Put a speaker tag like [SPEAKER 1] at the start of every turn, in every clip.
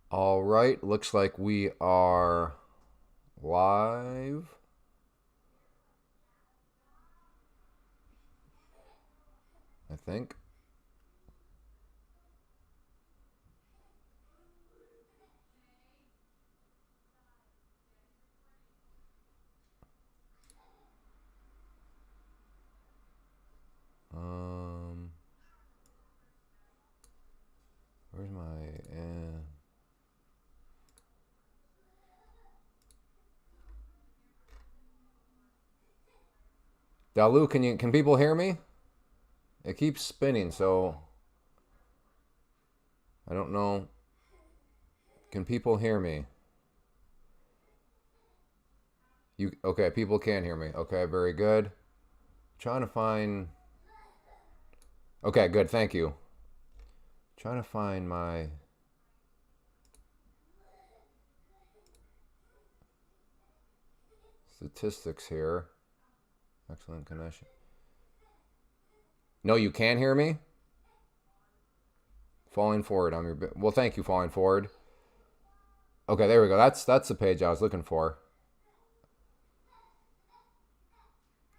[SPEAKER 1] All right, looks like we are live. I think. Um, where's my? Dalu, can people hear me? It keeps spinning, so I don't know. Can people hear me? You okay? People can hear me. Okay, very good. Trying to find. Okay, good. Thank you. Trying to find my statistics here. Excellent connection. No, you can hear me. Falling forward. I'm your. Well, thank you, falling forward. Okay, there we go. That's the page I was looking for.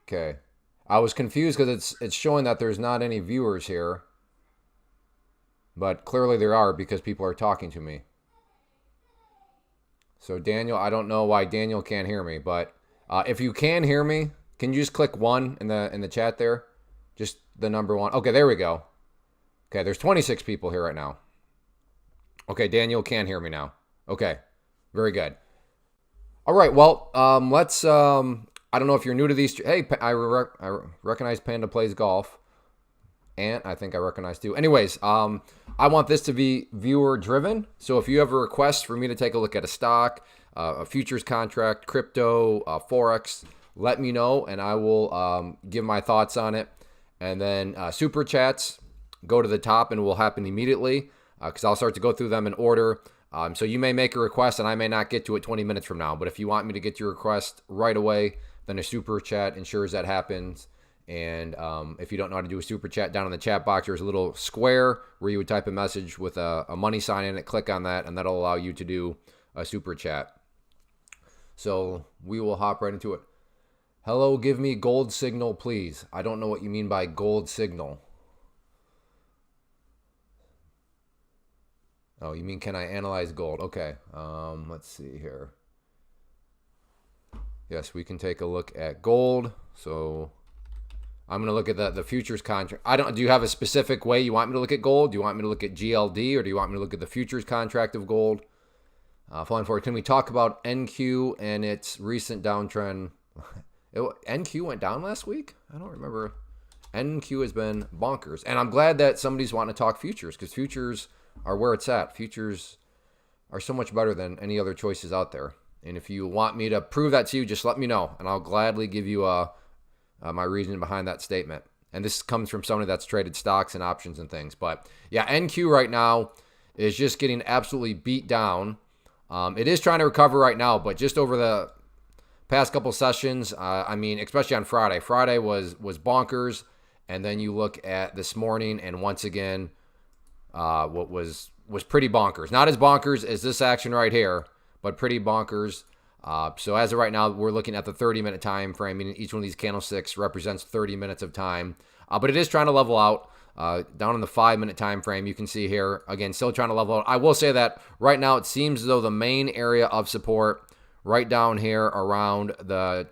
[SPEAKER 1] Okay. I was confused because it's showing that there's not any viewers here, but clearly there are because people are talking to me. So Daniel, I don't know why Daniel can't hear me, but if you can hear me, can you just click one in the chat there? Just the number one. Okay, there we go. Okay, there's 26 people here right now. Okay, Daniel can hear me now. Okay, very good. All right, well, let's. I don't know if you're new to these. Hey, I recognize Panda plays golf, and I think I recognize too. Anyways, I want this to be viewer driven. So if you have a request for me to take a look at a stock, a futures contract, crypto, forex, let me know, and I will give my thoughts on it. And then super chats go to the top and will happen immediately because I'll start to go through them in order. So you may make a request and I may not get to it 20 minutes from now. But if you want me to get your request right away, then a super chat ensures that happens. And if you don't know how to do a super chat, down in the chat box, there's a little square where you would type a message with a money sign in it. Click on that, and that'll allow you to do a super chat. So we will hop right into it. Hello, give me gold signal, please. I don't know what you mean by gold signal. Oh, you mean can I analyze gold? Okay. Let's see here. Yes, we can take a look at gold. So I'm going to look at the futures contract. Do you have a specific way you want me to look at gold? Do you want me to look at GLD or do you want me to look at the futures contract of gold? Falling forward, can we talk about NQ and its recent downtrend? NQ went down last week? I don't remember. NQ has been bonkers. And I'm glad that somebody's wanting to talk futures because futures are where it's at. Futures are so much better than any other choices out there. And if you want me to prove that to you, just let me know, and I'll gladly give you my reasoning behind that statement. And this comes from somebody that's traded stocks and options and things. But yeah, NQ right now is just getting absolutely beat down. It is trying to recover right now, but just over the past couple sessions, I mean, especially on Friday. Friday was bonkers, and then you look at this morning, and once again, what was pretty bonkers. Not as bonkers as this action right here, but pretty bonkers. So as of right now, we're looking at the 30-minute time frame. I mean, each one of these candlesticks represents 30 minutes of time. But it is trying to level out. Down in the 5-minute time frame, you can see here, again, still trying to level out. I will say that right now it seems as though the main area of support right down here around the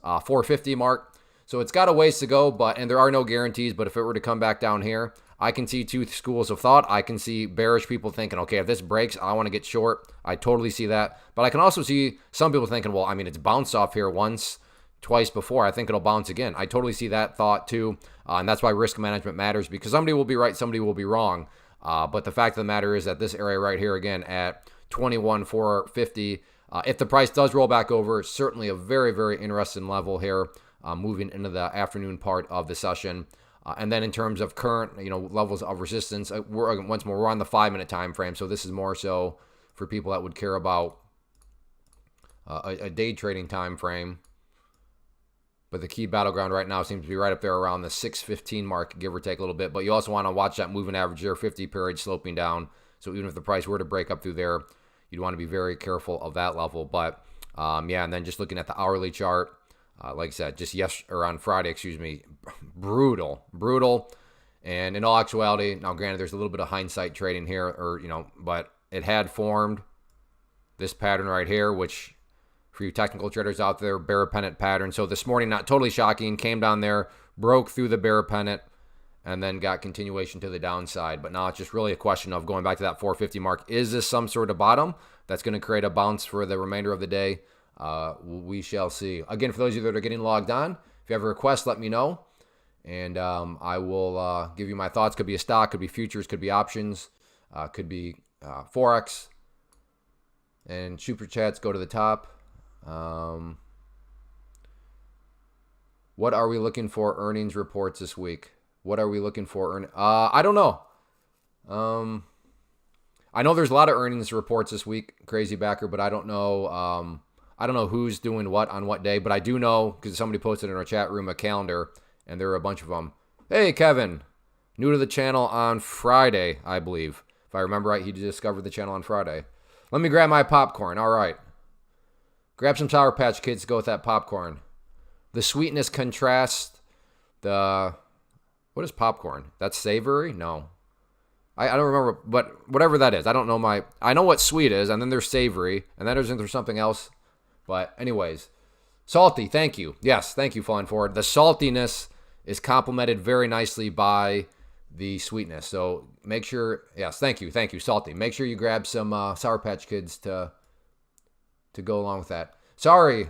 [SPEAKER 1] 450 mark. So it's got a ways to go, and there are no guarantees. But if it were to come back down here, I can see two schools of thought. I can see bearish people thinking, okay, if this breaks, I want to get short. I totally see that. But I can also see some people thinking, well, I mean, it's bounced off here once, twice before. I think it'll bounce again. I totally see that thought too. And that's why risk management matters, because somebody will be right, somebody will be wrong. But the fact of the matter is that this area right here, again, at 21,450, if the price does roll back over, certainly a very, very interesting level here moving into the afternoon part of the session. And then in terms of current, levels of resistance, we're on the 5-minute time frame. So this is more so for people that would care about a day trading time frame. But the key battleground right now seems to be right up there around the 615 mark, give or take a little bit. But you also want to watch that moving average there, 50 period sloping down. So even if the price were to break up through there, you'd want to be very careful of that level. But yeah, and then just looking at the hourly chart, like I said, just on Friday, brutal. And in all actuality, now granted, there's a little bit of hindsight trading here, but it had formed this pattern right here, which for you technical traders out there, bear pennant pattern. So this morning, not totally shocking, came down there, broke through the bear pennant, and then got continuation to the downside. But now it's just really a question of going back to that 450 mark. Is this some sort of bottom that's going to create a bounce for the remainder of the day? We shall see. Again, for those of you that are getting logged on, if you have a request, let me know. And I will give you my thoughts. Could be a stock, could be futures, could be options, could be Forex. And super chats go to the top. What are we looking for earnings reports this week? What are we looking for? I don't know. I know there's a lot of earnings reports this week, crazy backer, but I don't know. I don't know who's doing what on what day, but I do know because somebody posted in our chat room a calendar, and there are a bunch of them. Hey, Kevin, new to the channel on Friday, I believe. If I remember right, he discovered the channel on Friday. Let me grab my popcorn. All right. Grab some Sour Patch Kids to go with that popcorn. The sweetness contrasts the... What is popcorn? That's savory? No. I don't remember, but whatever that is. I don't know I know what sweet is, and then there's savory, and then there's something else. But anyways, salty, thank you. Yes, thank you, Flying Forward. The saltiness is complemented very nicely by the sweetness. So make sure, yes, thank you, salty. Make sure you grab some Sour Patch Kids to go along with that. Sorry,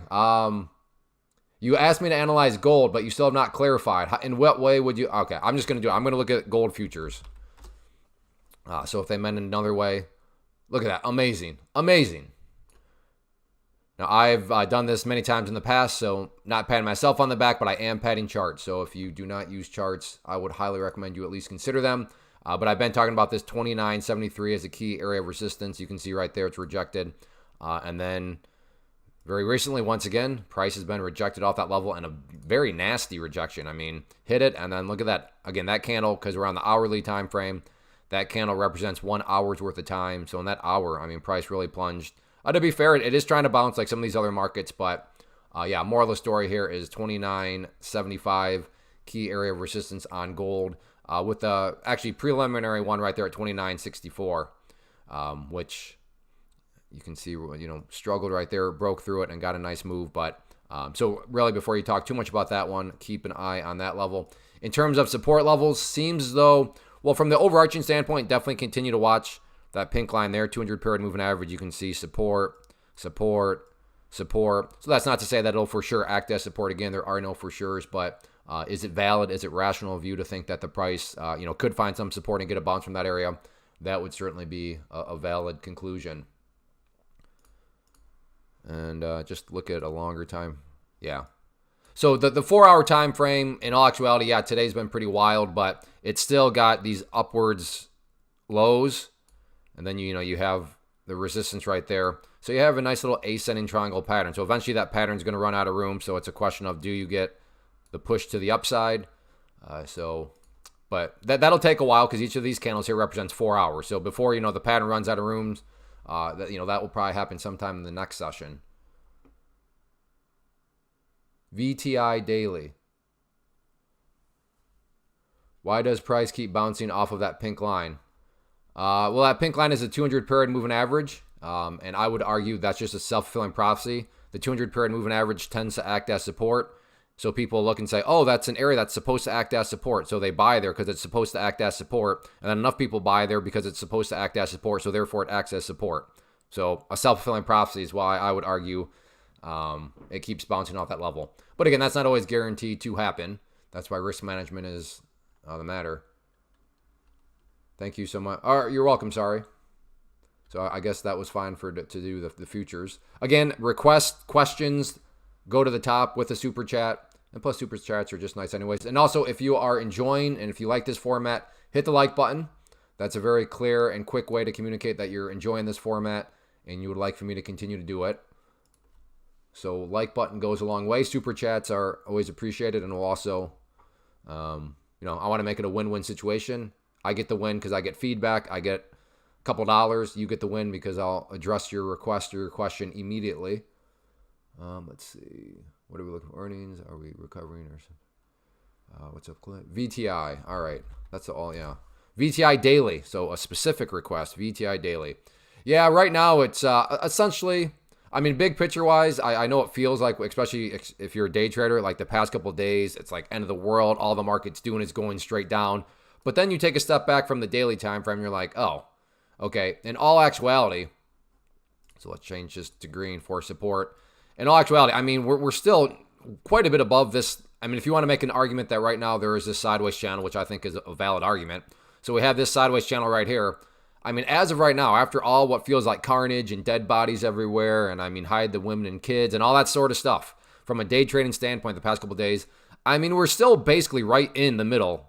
[SPEAKER 1] you asked me to analyze gold, but you still have not clarified. In what way would you? Okay, I'm just going to do it. I'm going to look at gold futures. So if they meant another way, look at that. Amazing. Now, I've done this many times in the past, so not patting myself on the back, but I am patting charts. So if you do not use charts, I would highly recommend you at least consider them. But I've been talking about this 29.73 as a key area of resistance. You can see right there it's rejected. And then very recently, once again, price has been rejected off that level, and a very nasty rejection. I mean, hit it, and then look at that. Again, that candle, because we're on the hourly time frame, that candle represents 1 hour's worth of time. So in that hour, I mean, price really plunged. To be fair, it is trying to bounce like some of these other markets, but yeah, moral of the story here is 29.75 key area of resistance on gold, with the actually preliminary one right there at 29.64, which you can see, struggled right there, broke through it and got a nice move. But so really, before you talk too much about that one, keep an eye on that level. In terms of support levels, seems as though, well, from the overarching standpoint, definitely continue to watch that pink line there, 200 period moving average. You can see support. So that's not to say that it'll for sure act as support. Again, there are no for sure's, but is it valid? Is it rational of you to think that the price, could find some support and get a bounce from that area? That would certainly be a valid conclusion. And just look at a longer time. Yeah. So the 4 hour time frame, in all actuality, yeah, today's been pretty wild, but it's still got these upwards lows. And then, you have the resistance right there. So you have a nice little ascending triangle pattern. So eventually that pattern is going to run out of room. So it's a question of, do you get the push to the upside? But that'll take a while because each of these candles here represents 4 hours. So before, the pattern runs out of rooms, that will probably happen sometime in the next session. VTI daily. Why does price keep bouncing off of that pink line? Well, that pink line is a 200 period moving average, and I would argue that's just a self-fulfilling prophecy. The 200 period moving average tends to act as support, so people look and say, oh, that's an area that's supposed to act as support, so they buy there because it's supposed to act as support, and then enough people buy there because it's supposed to act as support, so therefore it acts as support. So a self-fulfilling prophecy is why I would argue it keeps bouncing off that level. But again, that's not always guaranteed to happen. That's why risk management is the matter. Thank you so much. You're welcome, sorry. So I guess that was fine to do the futures. Again, questions, go to the top with the super chat. And plus super chats are just nice anyways. And also, if you are enjoying and if you like this format, hit the like button. That's a very clear and quick way to communicate that you're enjoying this format and you would like for me to continue to do it. So like button goes a long way. Super chats are always appreciated, and will also, I want to make it a win-win situation. I get the win because I get feedback. I get couple dollars, you get the win because I'll address your request or your question immediately. Let's see. What are we looking for? Earnings? Are we recovering or something? What's up, Clint? VTI. All right. That's all, yeah. VTI daily. So a specific request. VTI daily. Yeah, right now it's essentially, I mean, big picture wise, I know it feels like, especially if you're a day trader, like the past couple of days, it's like end of the world. All the market's doing is going straight down. But then you take a step back from the daily time frame. You're like, oh, okay. In all actuality, so let's change this to green for support. In all actuality, I mean, we're still quite a bit above this. I mean, if you want to make an argument that right now there is this sideways channel, which I think is a valid argument. So we have this sideways channel right here. I mean, as of right now, after all what feels like carnage and dead bodies everywhere, and I mean, hide the women and kids and all that sort of stuff, from a day trading standpoint the past couple of days, I mean, we're still basically right in the middle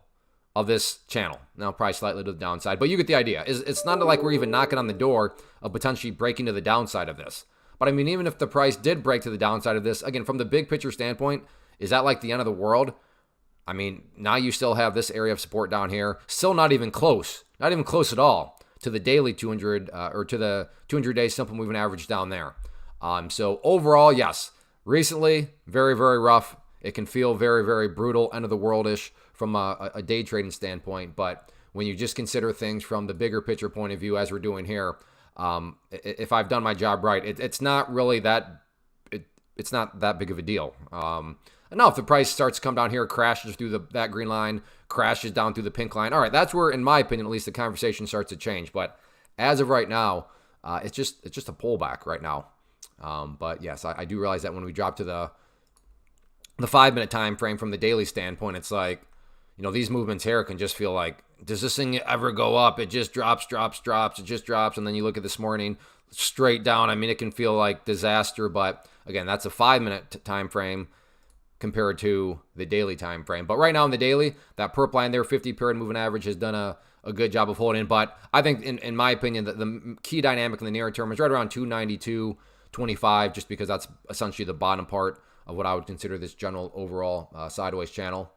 [SPEAKER 1] of this channel. Now, probably slightly to the downside, but you get the idea. It's not like we're even knocking on the door of potentially breaking to the downside of this. But I mean, even if the price did break to the downside of this, again, from the big picture standpoint, is that like the end of the world? I mean, now you still have this area of support down here. Still not even close at all to the daily 200 or to the 200-day simple moving average down there. So overall, yes, recently, very, very rough. It can feel very, very brutal, end of the world-ish from a day trading standpoint. But when you just consider things from the bigger picture point of view, as we're doing here, if I've done my job right, it's not really that, it's not that big of a deal. Now, if the price starts to come down here, crashes through that green line, crashes down through the pink line, all right, that's where, in my opinion, at least the conversation starts to change. But as of right now, it's just a pullback right now. But yes, I do realize that when we drop to the 5-minute time frame from the daily standpoint, it's like, you know, these movements here can just feel like, does this thing ever go up? It just drops. It just drops. And then you look at this morning, straight down. I mean, it can feel like disaster. But again, that's a 5-minute time frame compared to the daily time frame. But right now in the daily, that purple line there, 50 period moving average, has done a good job of holding. But I think, in my opinion, that the key dynamic in the near term is right around 292.25, just because that's essentially the bottom part of what I would consider this general overall sideways channel.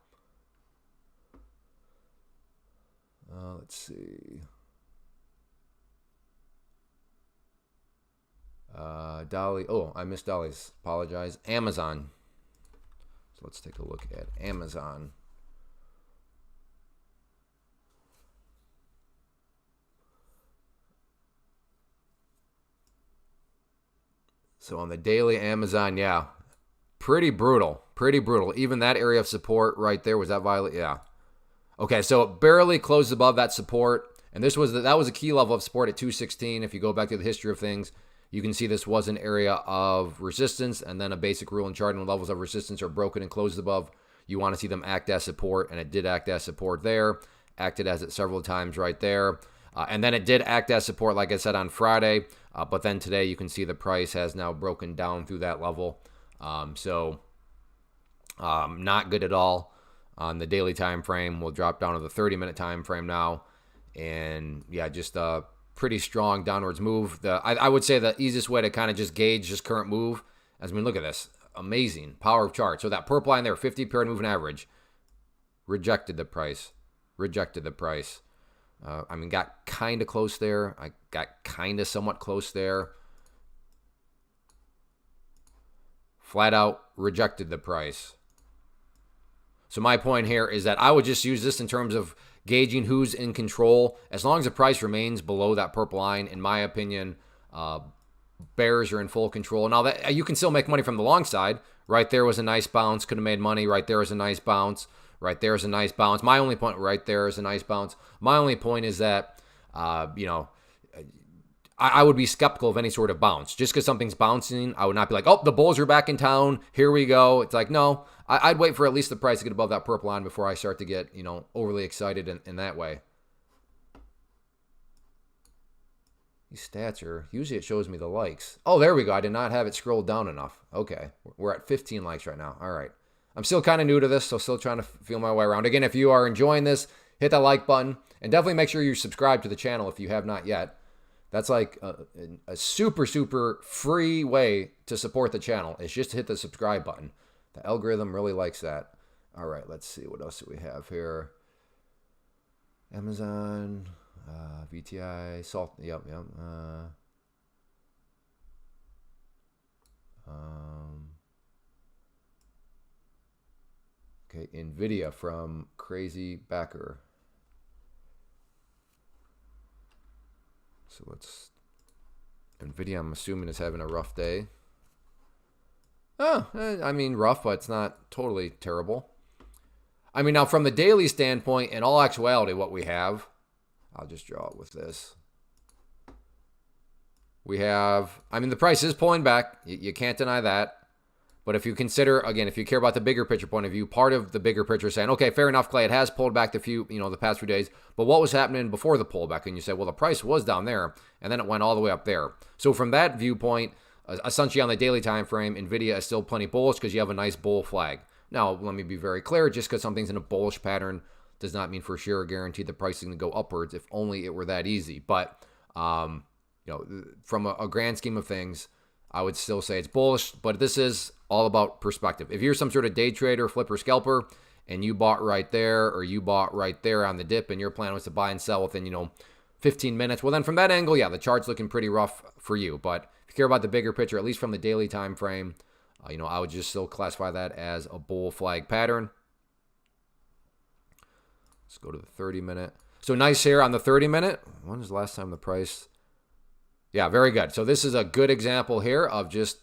[SPEAKER 1] Let's see. Dolly. Oh, I missed Dolly's. Apologize. Amazon. So let's take a look at Amazon. So on the daily Amazon, yeah, pretty brutal. Pretty brutal. Even that area of support right there, was that violet? Yeah. Okay, so it barely closed above that support, and that was a key level of support at 216. If you go back to the history of things, you can see this was an area of resistance, and then a basic rule in charting when levels of resistance are broken and closed above, you want to see them act as support, and it did act as support there, acted as it several times right there, and then it did act as support, like I said, on Friday, but then today you can see the price has now broken down through that level, so not good at all. On the daily time frame, we'll drop down to the 30-minute time frame now, and yeah, just a pretty strong downwards move. I would say the easiest way to kind of just gauge this current move, as I mean, look at this, amazing power of chart. So that purple line there, 50 period moving average, rejected the price. I mean, got kind of close there. I got kind of somewhat close there. Flat out rejected the price. So my point here is that I would just use this in terms of gauging who's in control. As long as the price remains below that purple line, in my opinion, bears are in full control. Now, that you can still make money from the long side. Right there was a nice bounce. Could have made money. Right there was a nice bounce. Right there is a nice bounce. My only point right there is a nice bounce. My only point is that, I would be skeptical of any sort of bounce. Just because something's bouncing, I would not be like, oh, the bulls are back in town. Here we go. It's like, no, I'd wait for at least the price to get above that purple line before I start to get, overly excited in that way. These stats are, usually it shows me the likes. Oh, there we go. I did not have it scrolled down enough. Okay. We're at 15 likes right now. All right. I'm still kind of new to this, so still trying to feel my way around. Again, if you are enjoying this, hit that like button, and definitely make sure you subscribe to the channel if you have not yet. That's like a super, super free way to support the channel. It's just to hit the subscribe button. The algorithm really likes that. All right, let's see. What else do we have here? Amazon. VTI, salt, yep. Okay, Nvidia from Crazy Backer. So let's, Nvidia, I'm assuming, is having a rough day. I mean, rough, but it's not totally terrible. I mean, now from the daily standpoint, in all actuality, what we have, I'll just draw it with this. We have, I mean, the price is pulling back. You can't deny that. But if you consider, again, if you care about the bigger picture point of view, part of the bigger picture is saying, okay, fair enough, Clay, it has pulled back the past few days. But what was happening before the pullback? And you say, well, the price was down there, and then it went all the way up there. So from that viewpoint, essentially on the daily time frame, Nvidia is still plenty bullish because you have a nice bull flag. Now, let me be very clear, just because something's in a bullish pattern does not mean for sure guarantee the price is going to go upwards, if only it were that easy. But, from a grand scheme of things, I would still say it's bullish, but this is all about perspective. If you're some sort of day trader, flipper, scalper, and you bought right there or you bought right there on the dip and your plan was to buy and sell within, 15 minutes, well, then from that angle, yeah, the chart's looking pretty rough for you. But if you care about the bigger picture, at least from the daily time frame, I would just still classify that as a bull flag pattern. Let's go to the 30-minute. So nice here on the 30-minute. When was the last time the price? Yeah, very good. So this is a good example here of just,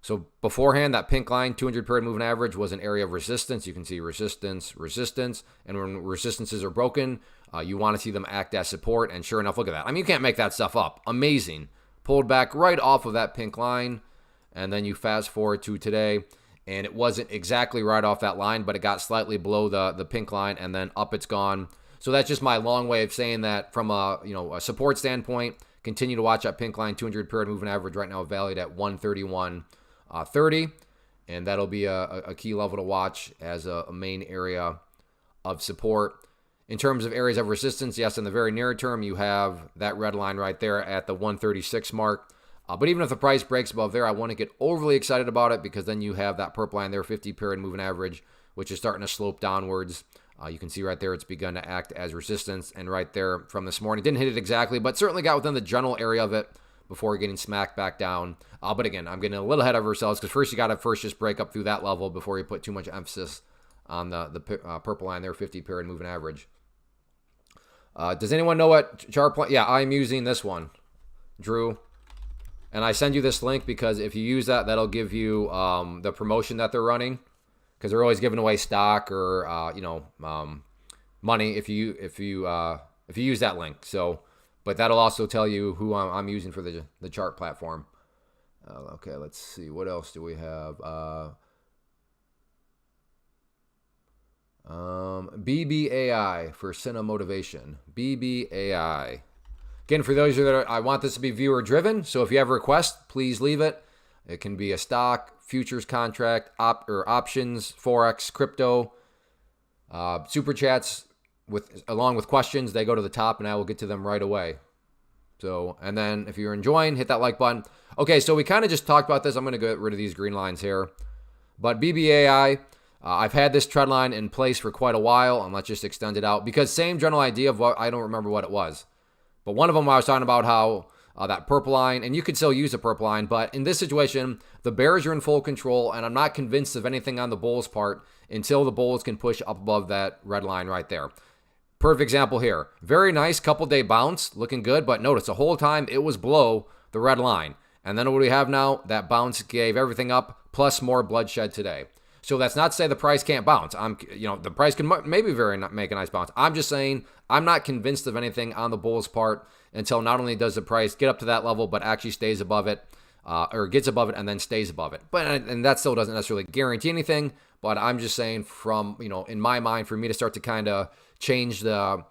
[SPEAKER 1] so beforehand, that pink line, 200 period moving average, was an area of resistance. You can see resistance, resistance. And when resistances are broken, you want to see them act as support. And sure enough, look at that. I mean, you can't make that stuff up. Amazing. Pulled back right off of that pink line. And then you fast forward to today, and it wasn't exactly right off that line, but it got slightly below the pink line, and then up it's gone. So that's just my long way of saying that from a support standpoint, continue to watch that pink line, 200 period moving average right now valued at 131.30, and that'll be a key level to watch as a main area of support. In terms of areas of resistance, yes, in the very near term, you have that red line right there at the 136 mark. But even if the price breaks above there, I want to get overly excited about it because then you have that purple line there, 50 period moving average, which is starting to slope downwards. You can see right there it's begun to act as resistance. And right there from this morning, didn't hit it exactly, but certainly got within the general area of it before getting smacked back down. But again, I'm getting a little ahead of ourselves because first you got to just break up through that level before you put too much emphasis on the purple line there, 50 period moving average. Does anyone know what chart point? Yeah, I'm using this one, Drew. And I send you this link because if you use that, that'll give you the promotion that they're running, because they're always giving away stock or money if you use that link. So, but that'll also tell you who I'm using for the chart platform. Okay, let's see, what else do we have? BBAI for Cinna Motivation. BBAI. Again, for those of you that I want this to be viewer driven, so if you have a request, please leave it. It can be a stock, futures contract, options, forex, crypto, super chats along with questions. They go to the top, and I will get to them right away. So, and then if you're enjoying, hit that like button. Okay, so we kind of just talked about this. I'm going to get rid of these green lines here, but BBAI. I've had this trend line in place for quite a while, and let's just extend it out because same general idea of what I don't remember what it was. But one of them I was talking about how that purple line, and you could still use a purple line, but in this situation, the bears are in full control, and I'm not convinced of anything on the bulls' part until the bulls can push up above that red line right there. Perfect example here. Very nice couple-day bounce, looking good, but notice the whole time it was below the red line. And then what do we have now? That bounce gave everything up, plus more bloodshed today. So that's not to say the price can't bounce. The price can maybe make a nice bounce. I'm just saying I'm not convinced of anything on the bulls' part until not only does the price get up to that level, but actually stays above it, or gets above it and then stays above it. And that still doesn't necessarily guarantee anything. But I'm just saying from in my mind, for me to start to kind of change the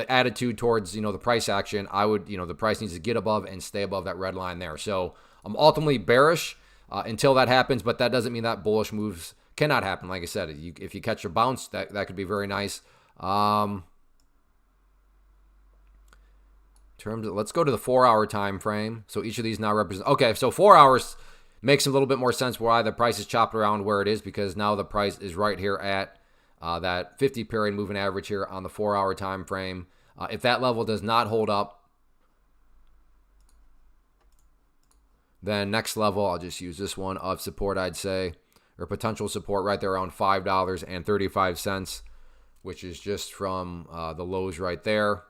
[SPEAKER 1] attitude towards the price action, I would the price needs to get above and stay above that red line there. So I'm ultimately bearish until that happens, but that doesn't mean that bullish moves cannot happen. Like I said, if you catch a bounce, that could be very nice. Let's go to the 4-hour time frame. So each of these now represent. Okay, so 4 hours makes a little bit more sense why the price is chopped around where it is, because now the price is right here at that 50 period moving average here on the 4-hour time frame. If that level does not hold up, then next level, I'll just use this one of support, I'd say, or potential support right there around $5.35, which is just from the lows right there.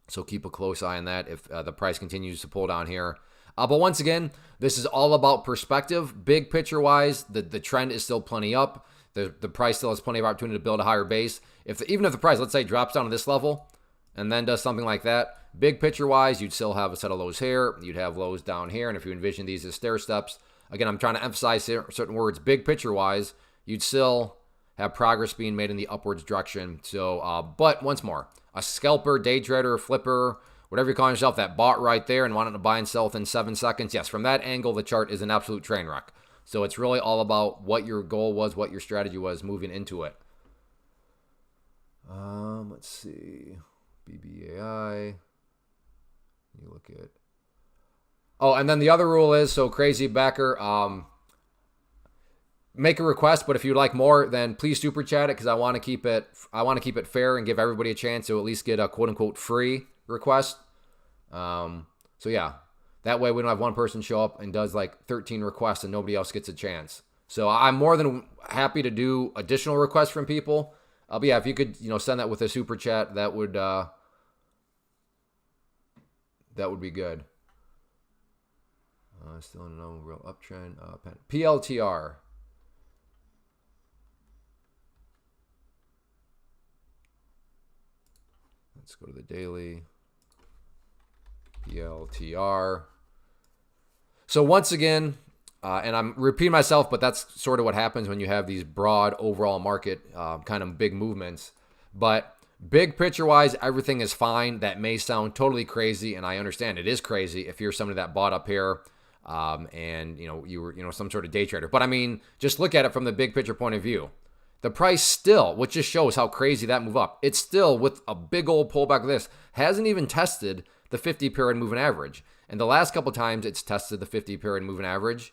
[SPEAKER 1] So keep a close eye on that if the price continues to pull down here. But once again, this is all about perspective. Big picture wise, the trend is still plenty up. The price still has plenty of opportunity to build a higher base. Even if the price, let's say, drops down to this level and then does something like that, big picture wise, you'd still have a set of lows here. You'd have lows down here. And if you envision these as stair steps, again, I'm trying to emphasize certain words. Big picture wise, you'd still have progress being made in the upwards direction. So, but once more, a scalper, day trader, flipper, whatever you call yourself, that bought right there and wanted to buy and sell within 7 seconds, yes, from that angle, the chart is an absolute train wreck. So it's really all about what your goal was, what your strategy was moving into it. Let's see. BBAI. You look at. Oh, and then the other rule is, so crazy backer, make a request, but if you'd like more, then please super chat it because I want to keep it fair and give everybody a chance to at least get a quote unquote free request. So yeah, that way we don't have one person show up and does like 13 requests and nobody else gets a chance. So I'm more than happy to do additional requests from people. But yeah, if you could, send that with a super chat, that would be good. Still in no real uptrend. PLTR. Let's go to the daily. PLTR. So once again, and I'm repeating myself, but that's sort of what happens when you have these broad overall market kind of big movements. But big picture wise, everything is fine. That may sound totally crazy, and I understand it is crazy if you're somebody that bought up here and you were some sort of day trader. But I mean, just look at it from the big picture point of view. The price still, which just shows how crazy that move up, it's still with a big old pullback like this, hasn't even tested the 50 period moving average. And the last couple times it's tested the 50 period moving average.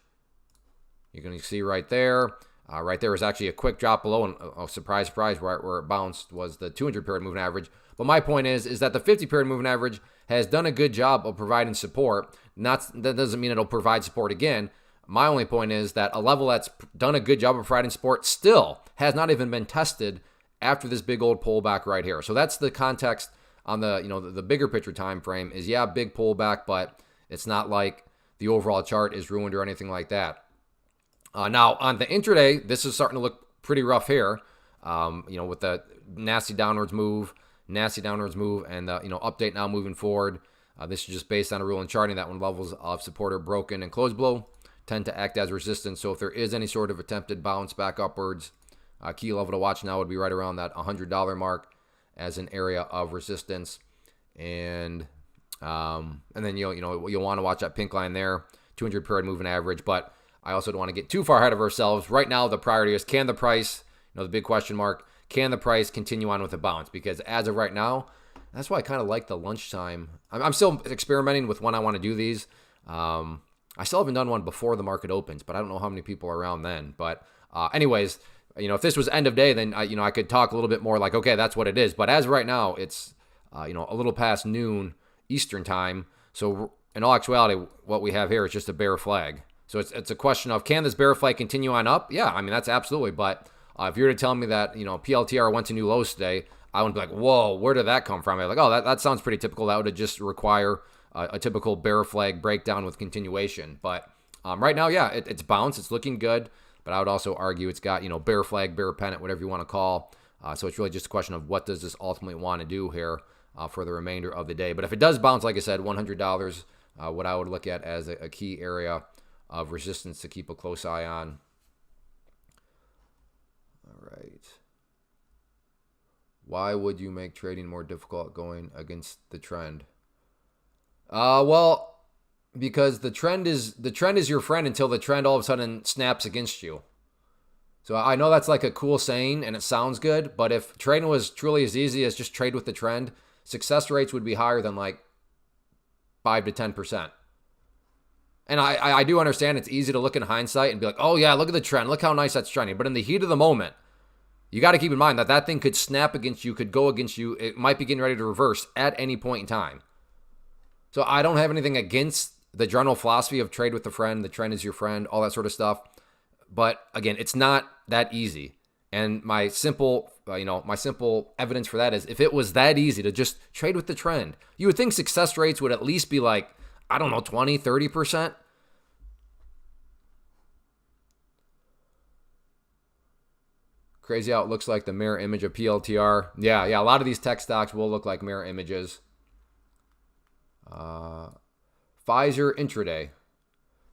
[SPEAKER 1] You're going to see right there. Right there was actually a quick drop below, and surprise, right where it bounced was the 200 period moving average. But my point is that the 50 period moving average has done a good job of providing support. That doesn't mean it'll provide support again. My only point is that a level that's done a good job of providing support still has not even been tested after this big old pullback right here. So that's the context on the bigger picture time frame is, yeah, big pullback, but it's not like the overall chart is ruined or anything like that. Now on the intraday, this is starting to look pretty rough here. With the nasty downwards move, and the update now moving forward. This is just based on a rule in charting that when levels of support are broken and close below, tend to act as resistance. So if there is any sort of attempted bounce back upwards, key level to watch now would be right around that $100 mark as an area of resistance. And then you'll want to watch that pink line there, 200 period moving average. But I also don't want to get too far ahead of ourselves. Right now, the priority is, can the price, the big question mark, can the price continue on with a bounce? Because as of right now, that's why I kind of like the lunchtime. I'm still experimenting with when I want to do these. I still haven't done one before the market opens, but I don't know how many people are around then. But anyways, if this was end of day, then I could talk a little bit more like, okay, that's what it is. But as of right now, it's a little past noon Eastern time. So in all actuality, what we have here is just a bear flag. So it's a question of, can this bear flag continue on up? Yeah, I mean, that's absolutely. But if you were to tell me that, PLTR went to new lows today, I would be like, whoa, where did that come from? I'd be like, oh, that sounds pretty typical. That would just require a typical bear flag breakdown with continuation. But right now, yeah, it's bounced. It's looking good. But I would also argue it's got, bear flag, bear pennant, whatever you want to call. So it's really just a question of what does this ultimately want to do here for the remainder of the day. But if it does bounce, like I said, $100, what I would look at as a key area of resistance to keep a close eye on. All right. Why would you make trading more difficult going against the trend? Well, because the trend is your friend until the trend all of a sudden snaps against you. So I know that's like a cool saying and it sounds good, but if trading was truly as easy as just trade with the trend, success rates would be higher than like 5 to 10%. And I do understand it's easy to look in hindsight and be like, oh yeah, look at the trend. Look how nice that's trending. But in the heat of the moment, You got to keep in mind that that thing could snap against you, could go against you. It might be getting ready to reverse at any point in time. So I don't have anything against the general philosophy of trade with a friend, the trend is your friend, all that sort of stuff. But again, it's not that easy. And my simple, my simple evidence for that is if it was that easy to just trade with the trend, you would think success rates would at least be like, I don't know, 20, 30%. Crazy how it looks like the mirror image of PLTR. Yeah, a lot of these tech stocks will look like mirror images. Pfizer intraday.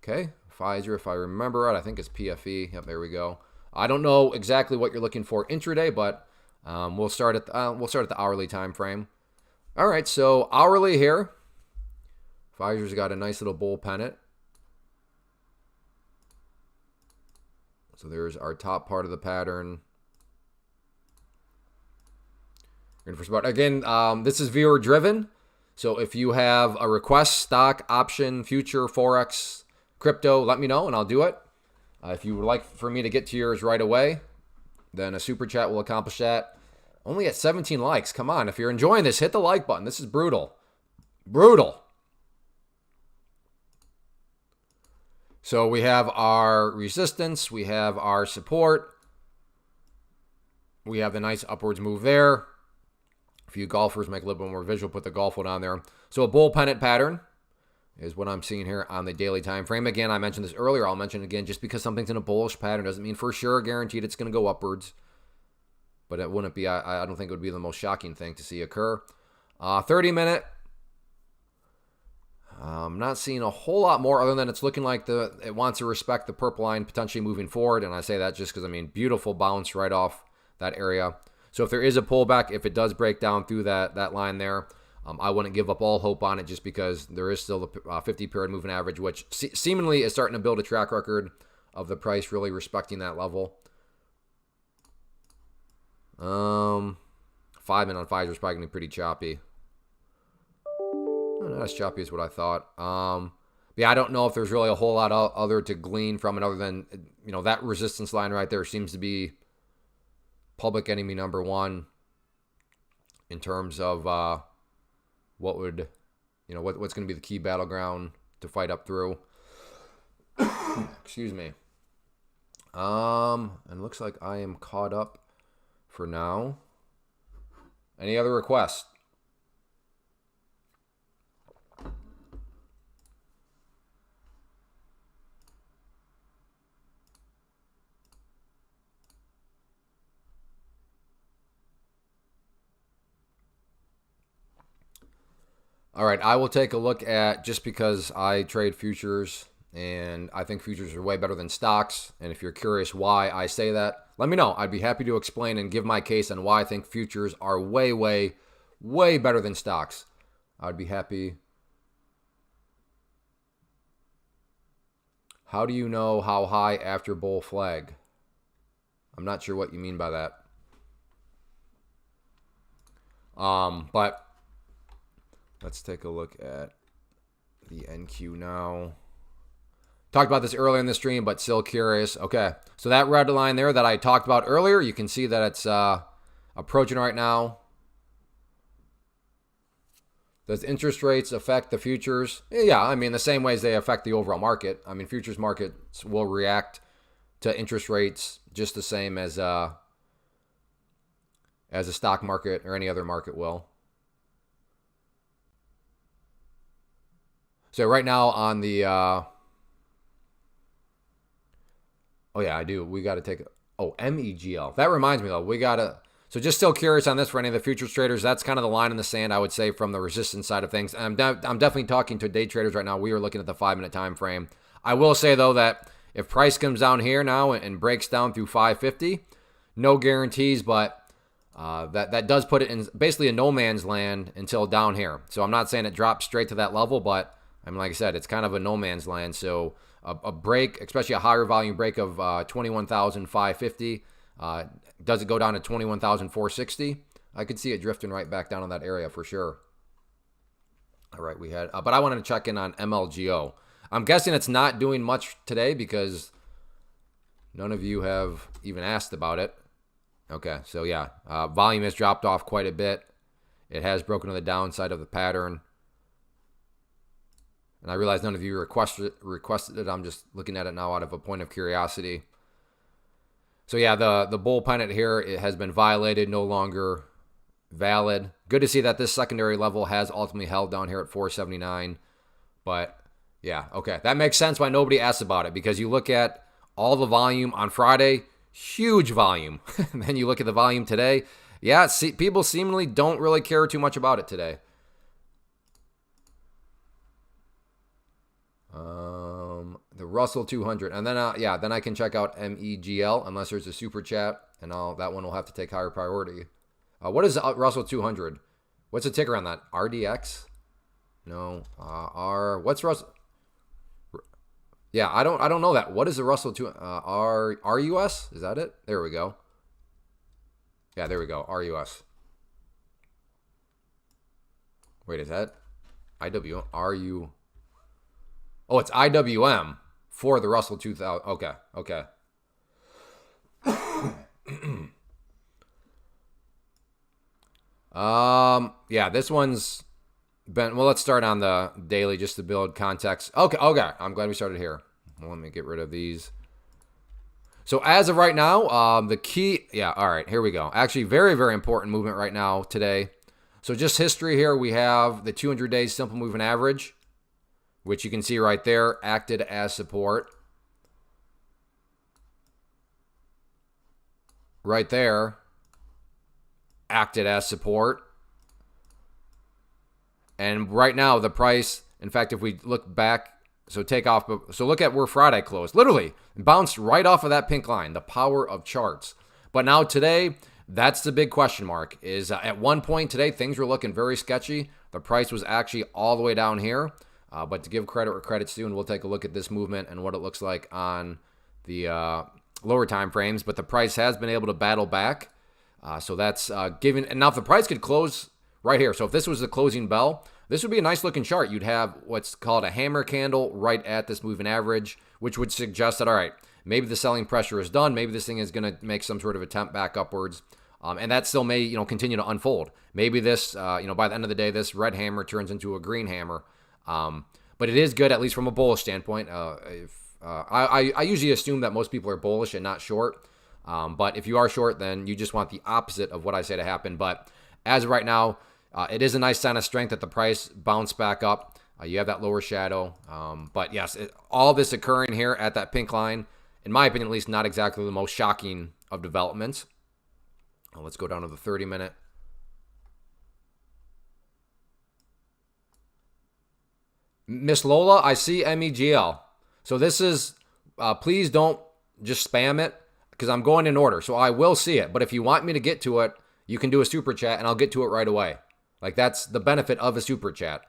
[SPEAKER 1] Okay, Pfizer, if I remember right, I think it's PFE. Yep, there we go. I don't know exactly what you're looking for intraday, but we'll start at the hourly time frame. All right, so hourly here. Pfizer's got a nice little bull pennant. So there's our top part of the pattern. Again, this is viewer driven. So if you have a request, stock, option, future, forex, crypto, let me know and I'll do it. If you would like for me to get to yours right away, then a super chat will accomplish that. Only at 17 likes. Come on, if you're enjoying this, hit the like button. This is brutal. Brutal. So we have our resistance. We have our support. We have the nice upwards move there. A few golfers make a little bit more visual, put the golf one on there. So a bull pennant pattern is what I'm seeing here on the daily time frame. Again, I mentioned this earlier. I'll mention it again. Just because something's in a bullish pattern doesn't mean for sure guaranteed it's going to go upwards. But it wouldn't be, I don't think it would be the most shocking thing to see occur. 30-minute. I'm not seeing a whole lot more other than it's looking like it wants to respect the purple line potentially moving forward. And I say that just because, beautiful bounce right off that area. So if there is a pullback, if it does break down through that line there, I wouldn't give up all hope on it just because there is still the 50-period moving average, which seemingly is starting to build a track record of the price really respecting that level. 5-minute on Pfizer is probably going to be pretty choppy. Not as choppy as what I thought. Yeah, I don't know if there's really a whole lot other to glean from it other than, that resistance line right there seems to be public enemy number one in terms of what would, what's going to be the key battleground to fight up through. Excuse me. And it looks like I am caught up for now. Any other requests? All right, I will take a look at, just because I trade futures and I think futures are way better than stocks. And if you're curious why I say that, let me know. I'd be happy to explain and give my case on why I think futures are way, way, way better than stocks. I'd be happy. How do you know how high after bull flag? I'm not sure what you mean by that. But let's take a look at the NQ now. Talked about this earlier in the stream, but still curious. Okay, so that red line there that I talked about earlier, you can see that it's approaching right now. Does interest rates affect the futures? Yeah, the same way as they affect the overall market. Futures markets will react to interest rates just the same as a stock market or any other market will. So right now on the, oh yeah, I do. We got to take, MEGL. That reminds me though, so just still curious on this for any of the futures traders. That's kind of the line in the sand, I would say, from the resistance side of things. And I'm definitely talking to day traders right now. We are looking at the 5-minute time frame. I will say though that if price comes down here now and breaks down through 550, no guarantees, but that does put it in basically a no man's land until down here. So I'm not saying it drops straight to that level, but like I said, it's kind of a no man's land. So a break, especially a higher volume break of 21,550, does it go down to 21,460? I could see it drifting right back down in that area for sure. All right, we had, but I wanted to check in on MLGO. I'm guessing it's not doing much today because none of you have even asked about it. Okay, so yeah, volume has dropped off quite a bit. It has broken to the downside of the pattern. And I realize none of you requested it. I'm just looking at it now out of a point of curiosity. So yeah, the bull pennant here, it has been violated, no longer valid. Good to see that this secondary level has ultimately held down here at 479. But yeah, okay. That makes sense why nobody asked about it, because you look at all the volume on Friday, huge volume. And then you look at the volume today. Yeah, people seemingly don't really care too much about it today. The Russell 200, and then then I can check out MEGL unless there's a super chat, and that one will have to take higher priority. What is Russell 200? What's the ticker on that? RDX? No. What's Russell? Yeah, I don't know that. What is the Russell 200? RUS? Is that it? There we go. Yeah, there we go. RUS. Wait, is that IW? RU? Oh, it's IWM for the Russell 2000. Okay. Yeah, this one's been, well, let's start on the daily just to build context. Okay. I'm glad we started here. Well, let me get rid of these. So as of right now, the key, all right, here we go. Actually, very, very important movement right now today. So just history here, we have the 200 days simple moving average, which you can see right there, acted as support. Right there, acted as support. And right now, the price, in fact, if we look back, so look at where Friday closed. Literally, bounced right off of that pink line, the power of charts. But now today, that's the big question mark, is at one point today, things were looking very sketchy. The price was actually all the way down here. But to give credit where credit's due, and we'll take a look at this movement and what it looks like on the lower time frames. But the price has been able to battle back. So that's given. And now if the price could close right here, so if this was the closing bell, this would be a nice looking chart. You'd have what's called a hammer candle right at this moving average, which would suggest that, all right, maybe the selling pressure is done. Maybe this thing is going to make some sort of attempt back upwards. And that still may, continue to unfold. Maybe this, by the end of the day, this red hammer turns into a green hammer. But it is good, at least from a bullish standpoint. I usually assume that most people are bullish and not short. But if you are short, then you just want the opposite of what I say to happen. But as of right now, it is a nice sign of strength that the price bounced back up. You have that lower shadow. But yes, all this occurring here at that pink line, in my opinion, at least, not exactly the most shocking of developments. Let's go down to the 30-minute. Miss Lola, I see MEGL. So this is, please don't just spam it, because I'm going in order. So I will see it. But if you want me to get to it, you can do a super chat and I'll get to it right away. Like, that's the benefit of a super chat.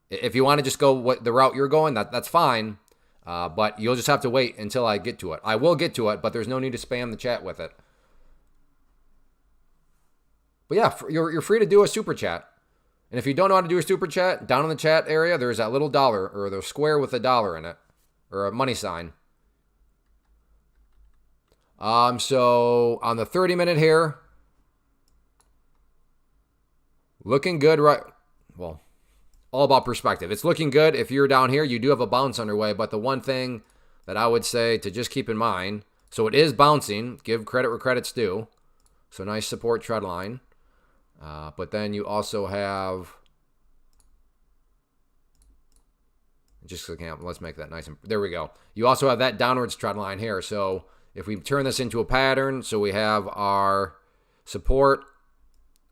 [SPEAKER 1] If you want to just go the route you're going, that's fine. But you'll just have to wait until I get to it. I will get to it, but there's no need to spam the chat with it. But yeah, you're free to do a super chat. And if you don't know how to do a super chat, down in the chat area, there's that little dollar, or the square with a dollar in it, or a money sign. So on the 30-minute here, looking good, right? Well, all about perspective. It's looking good. If you're down here, you do have a bounce underway. But the one thing that I would say to just keep in mind, so it is bouncing. Give credit where credit's due. So nice support trend line. But then you also have, just let's make that nice. There we go. You also have that downwards trend line here. So if we turn this into a pattern, so we have our support,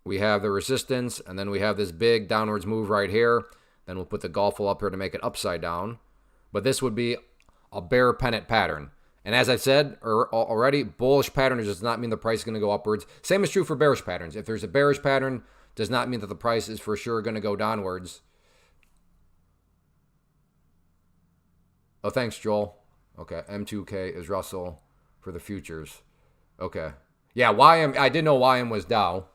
[SPEAKER 1] we have the resistance, and then we have this big downwards move right here. Then we'll put the golf ball up here to make it upside down. But this would be a bear pennant pattern. And as I said already, bullish pattern does not mean the price is going to go upwards. Same is true for bearish patterns. If there's a bearish pattern, does not mean that the price is for sure going to go downwards. Oh, thanks, Joel. Okay, M2K is Russell for the futures. Okay. Yeah, I did know YM was Dow.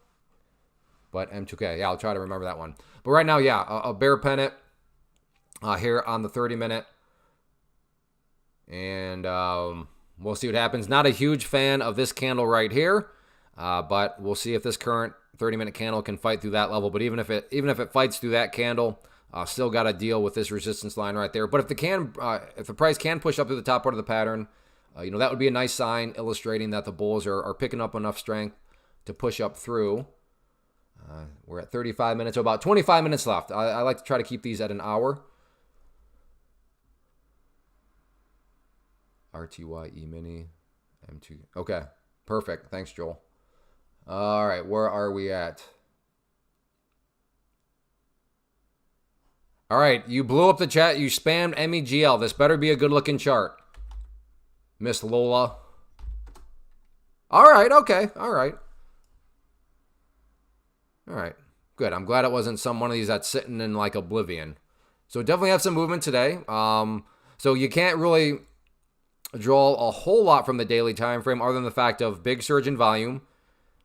[SPEAKER 1] But M2K, yeah, I'll try to remember that one. But right now, yeah, a bear pennant here on the 30-minute. And we'll see what happens. Not a huge fan of this candle right here. But we'll see if this current 30-minute candle can fight through that level. But even if it fights through that candle, still got to deal with this resistance line right there. But if the price can push up to the top part of the pattern, that would be a nice sign illustrating that the bulls are picking up enough strength to push up through. We're at 35 minutes, so about 25 minutes left. I like to try to keep these at an hour. RTYE mini, M2. Okay, perfect. Thanks, Joel. All right, where are we at? All right, you blew up the chat. You spammed MEGL. This better be a good-looking chart, Miss Lola. All right, okay, all right. All right, good. I'm glad it wasn't one of these that's sitting in like oblivion. So definitely have some movement today. So you can't really draw a whole lot from the daily time frame other than the fact of big surge in volume,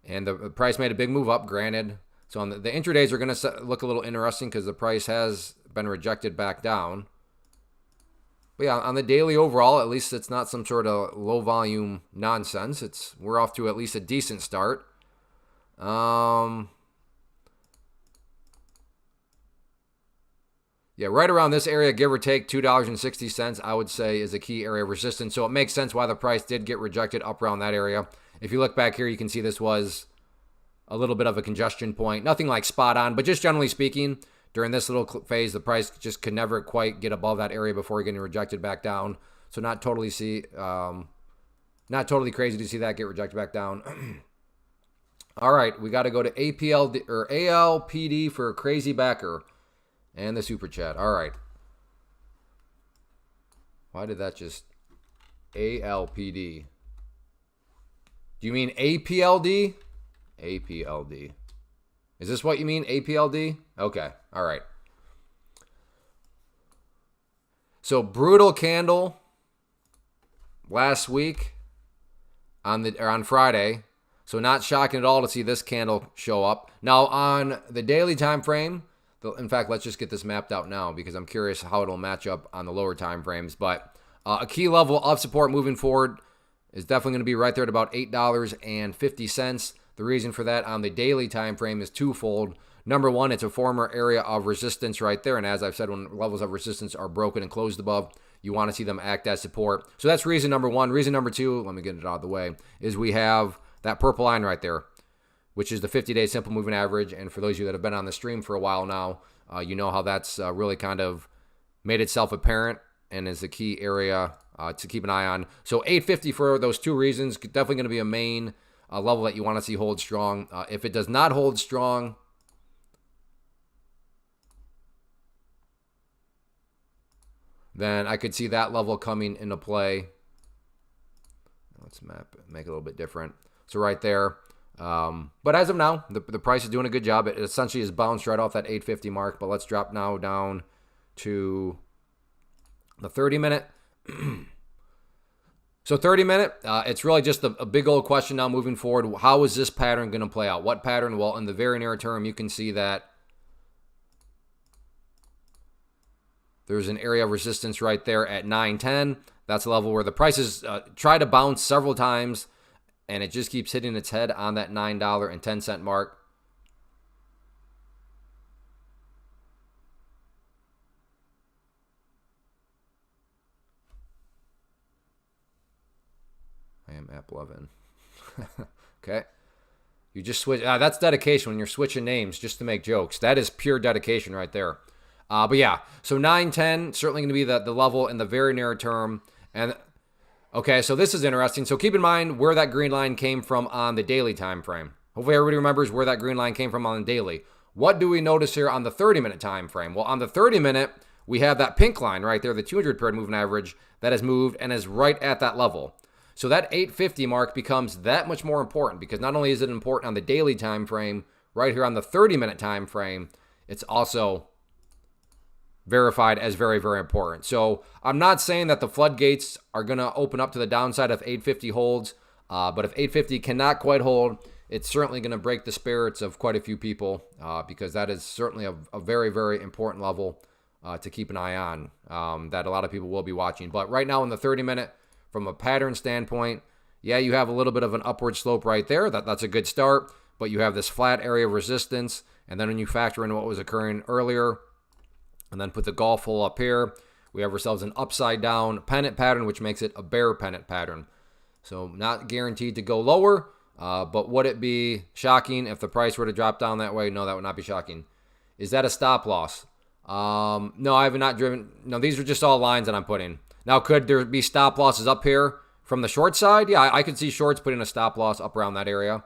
[SPEAKER 1] and the price made a big move up, granted. So on the intradays are going to look a little interesting because the price has been rejected back down. But yeah, on the daily overall, at least it's not some sort of low volume nonsense. We're off to at least a decent start. Yeah, right around this area, give or take $2.60, I would say is a key area of resistance. So it makes sense why the price did get rejected up around that area. If you look back here, you can see this was a little bit of a congestion point. Nothing like spot on, but just generally speaking, during this little phase, the price just could never quite get above that area before getting rejected back down. So not totally crazy to see that get rejected back down. All right, we got to go to APLD or ALPD for Crazy Backer. And the super chat. All right. Why did that just ALPD? Do you mean APLD? APLD. Is this what you mean? APLD? Okay. All right. So brutal candle last week on Friday. So not shocking at all to see this candle show up. Now on the daily time frame, in fact, let's just get this mapped out now because I'm curious how it'll match up on the lower time frames. But a key level of support moving forward is definitely going to be right there at about $8.50. The reason for that on the daily time frame is twofold. Number one, it's a former area of resistance right there. And as I've said, when levels of resistance are broken and closed above, you want to see them act as support. So that's reason number one. Reason number two, let me get it out of the way, is we have that purple line right there, which is the 50-day simple moving average. And for those of you that have been on the stream for a while now, you know how that's really kind of made itself apparent and is a key area to keep an eye on. So 850 for those two reasons, definitely going to be a main level that you want to see hold strong. If it does not hold strong, then I could see that level coming into play. Let's make it a little bit different. So right there. But as of now, the price is doing a good job. It essentially is bounced right off that 850 mark. But let's drop now down to the 30-minute. So 30-minute, it's really just a big old question now moving forward. How is this pattern going to play out? What pattern? Well, in the very near term, you can see that there's an area of resistance right there at 910. That's a level where the prices try to bounce several times, and it just keeps hitting its head on that $9.10 mark. I am app 11. Okay. You just switch. That's dedication when you're switching names just to make jokes. That is pure dedication right there. But yeah, so 910 certainly going to be the level in the very near term. And okay, so this is interesting. So keep in mind where that green line came from on the daily time frame. Hopefully everybody remembers where that green line came from on the daily. What do we notice here on the 30-minute time frame? Well, on the 30-minute, we have that pink line right there, the 200 period moving average that has moved and is right at that level. So that 850 mark becomes that much more important because not only is it important on the daily time frame, right here on the 30-minute time frame, it's also verified as very, very important. So I'm not saying that the floodgates are going to open up to the downside if 850 holds, but if 850 cannot quite hold, it's certainly going to break the spirits of quite a few people because that is certainly a very, very important level to keep an eye on that a lot of people will be watching. But right now in the 30-minute, from a pattern standpoint, Yeah, you have a little bit of an upward slope right there. That's a good start, but you have this flat area of resistance. And then when you factor in what was occurring earlier, and then put the golf hole up here, we have ourselves an upside down pennant pattern, which makes it a bear pennant pattern. So not guaranteed to go lower, but would it be shocking if the price were to drop down that way? No, that would not be shocking. Is that a stop loss? No, I have not driven. No, these are just all lines that I'm putting. Now, could there be stop losses up here from the short side? Yeah, I could see shorts putting a stop loss up around that area.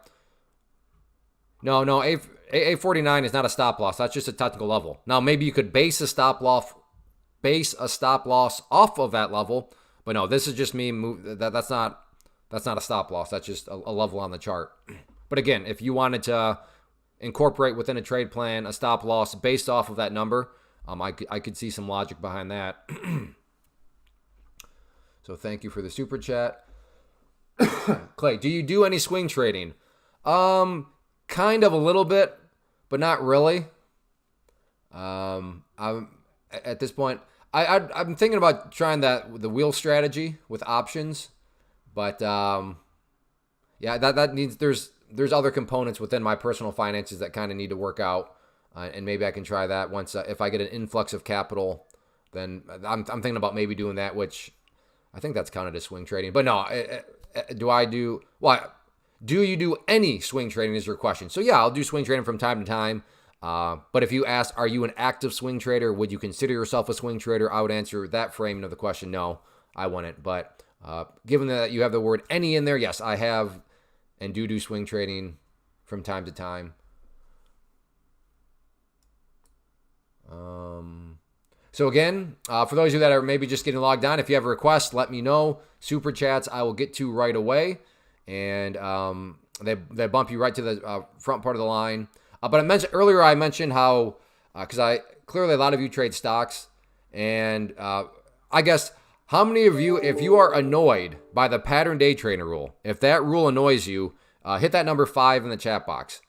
[SPEAKER 1] No, A49 is not a stop loss. That's just a technical level. Now, maybe you could base a stop loss off of that level, but no, this is just me. That's not a stop loss. That's just a level on the chart. But again, if you wanted to incorporate within a trade plan a stop loss based off of that number, I could see some logic behind that. So thank you for the super chat. Clay, do you do any swing trading? Kind of a little bit, but not really. I'm at this point, I'm thinking about trying the wheel strategy with options, but yeah, that needs there's other components within my personal finances that kind of need to work out, and maybe I can try that once if I get an influx of capital. Then I'm thinking about maybe doing that, which I think that's counted as swing trading. But no, do you do any swing trading is your question. So yeah, I'll do swing trading from time to time. But if you ask, are you an active swing trader? Would you consider yourself a swing trader? I would answer that framing of the question, no, I wouldn't. But given that you have the word any in there, yes, I have and do swing trading from time to time. So again, for those of you that are maybe just getting logged on, if you have a request, let me know. Super chats I will get to right away. And they bump you right to the front part of the line. But I mentioned how, because clearly a lot of you trade stocks, and I guess how many of you, if you are annoyed by the pattern day trader rule, if that rule annoys you, hit that number 5 in the chat box.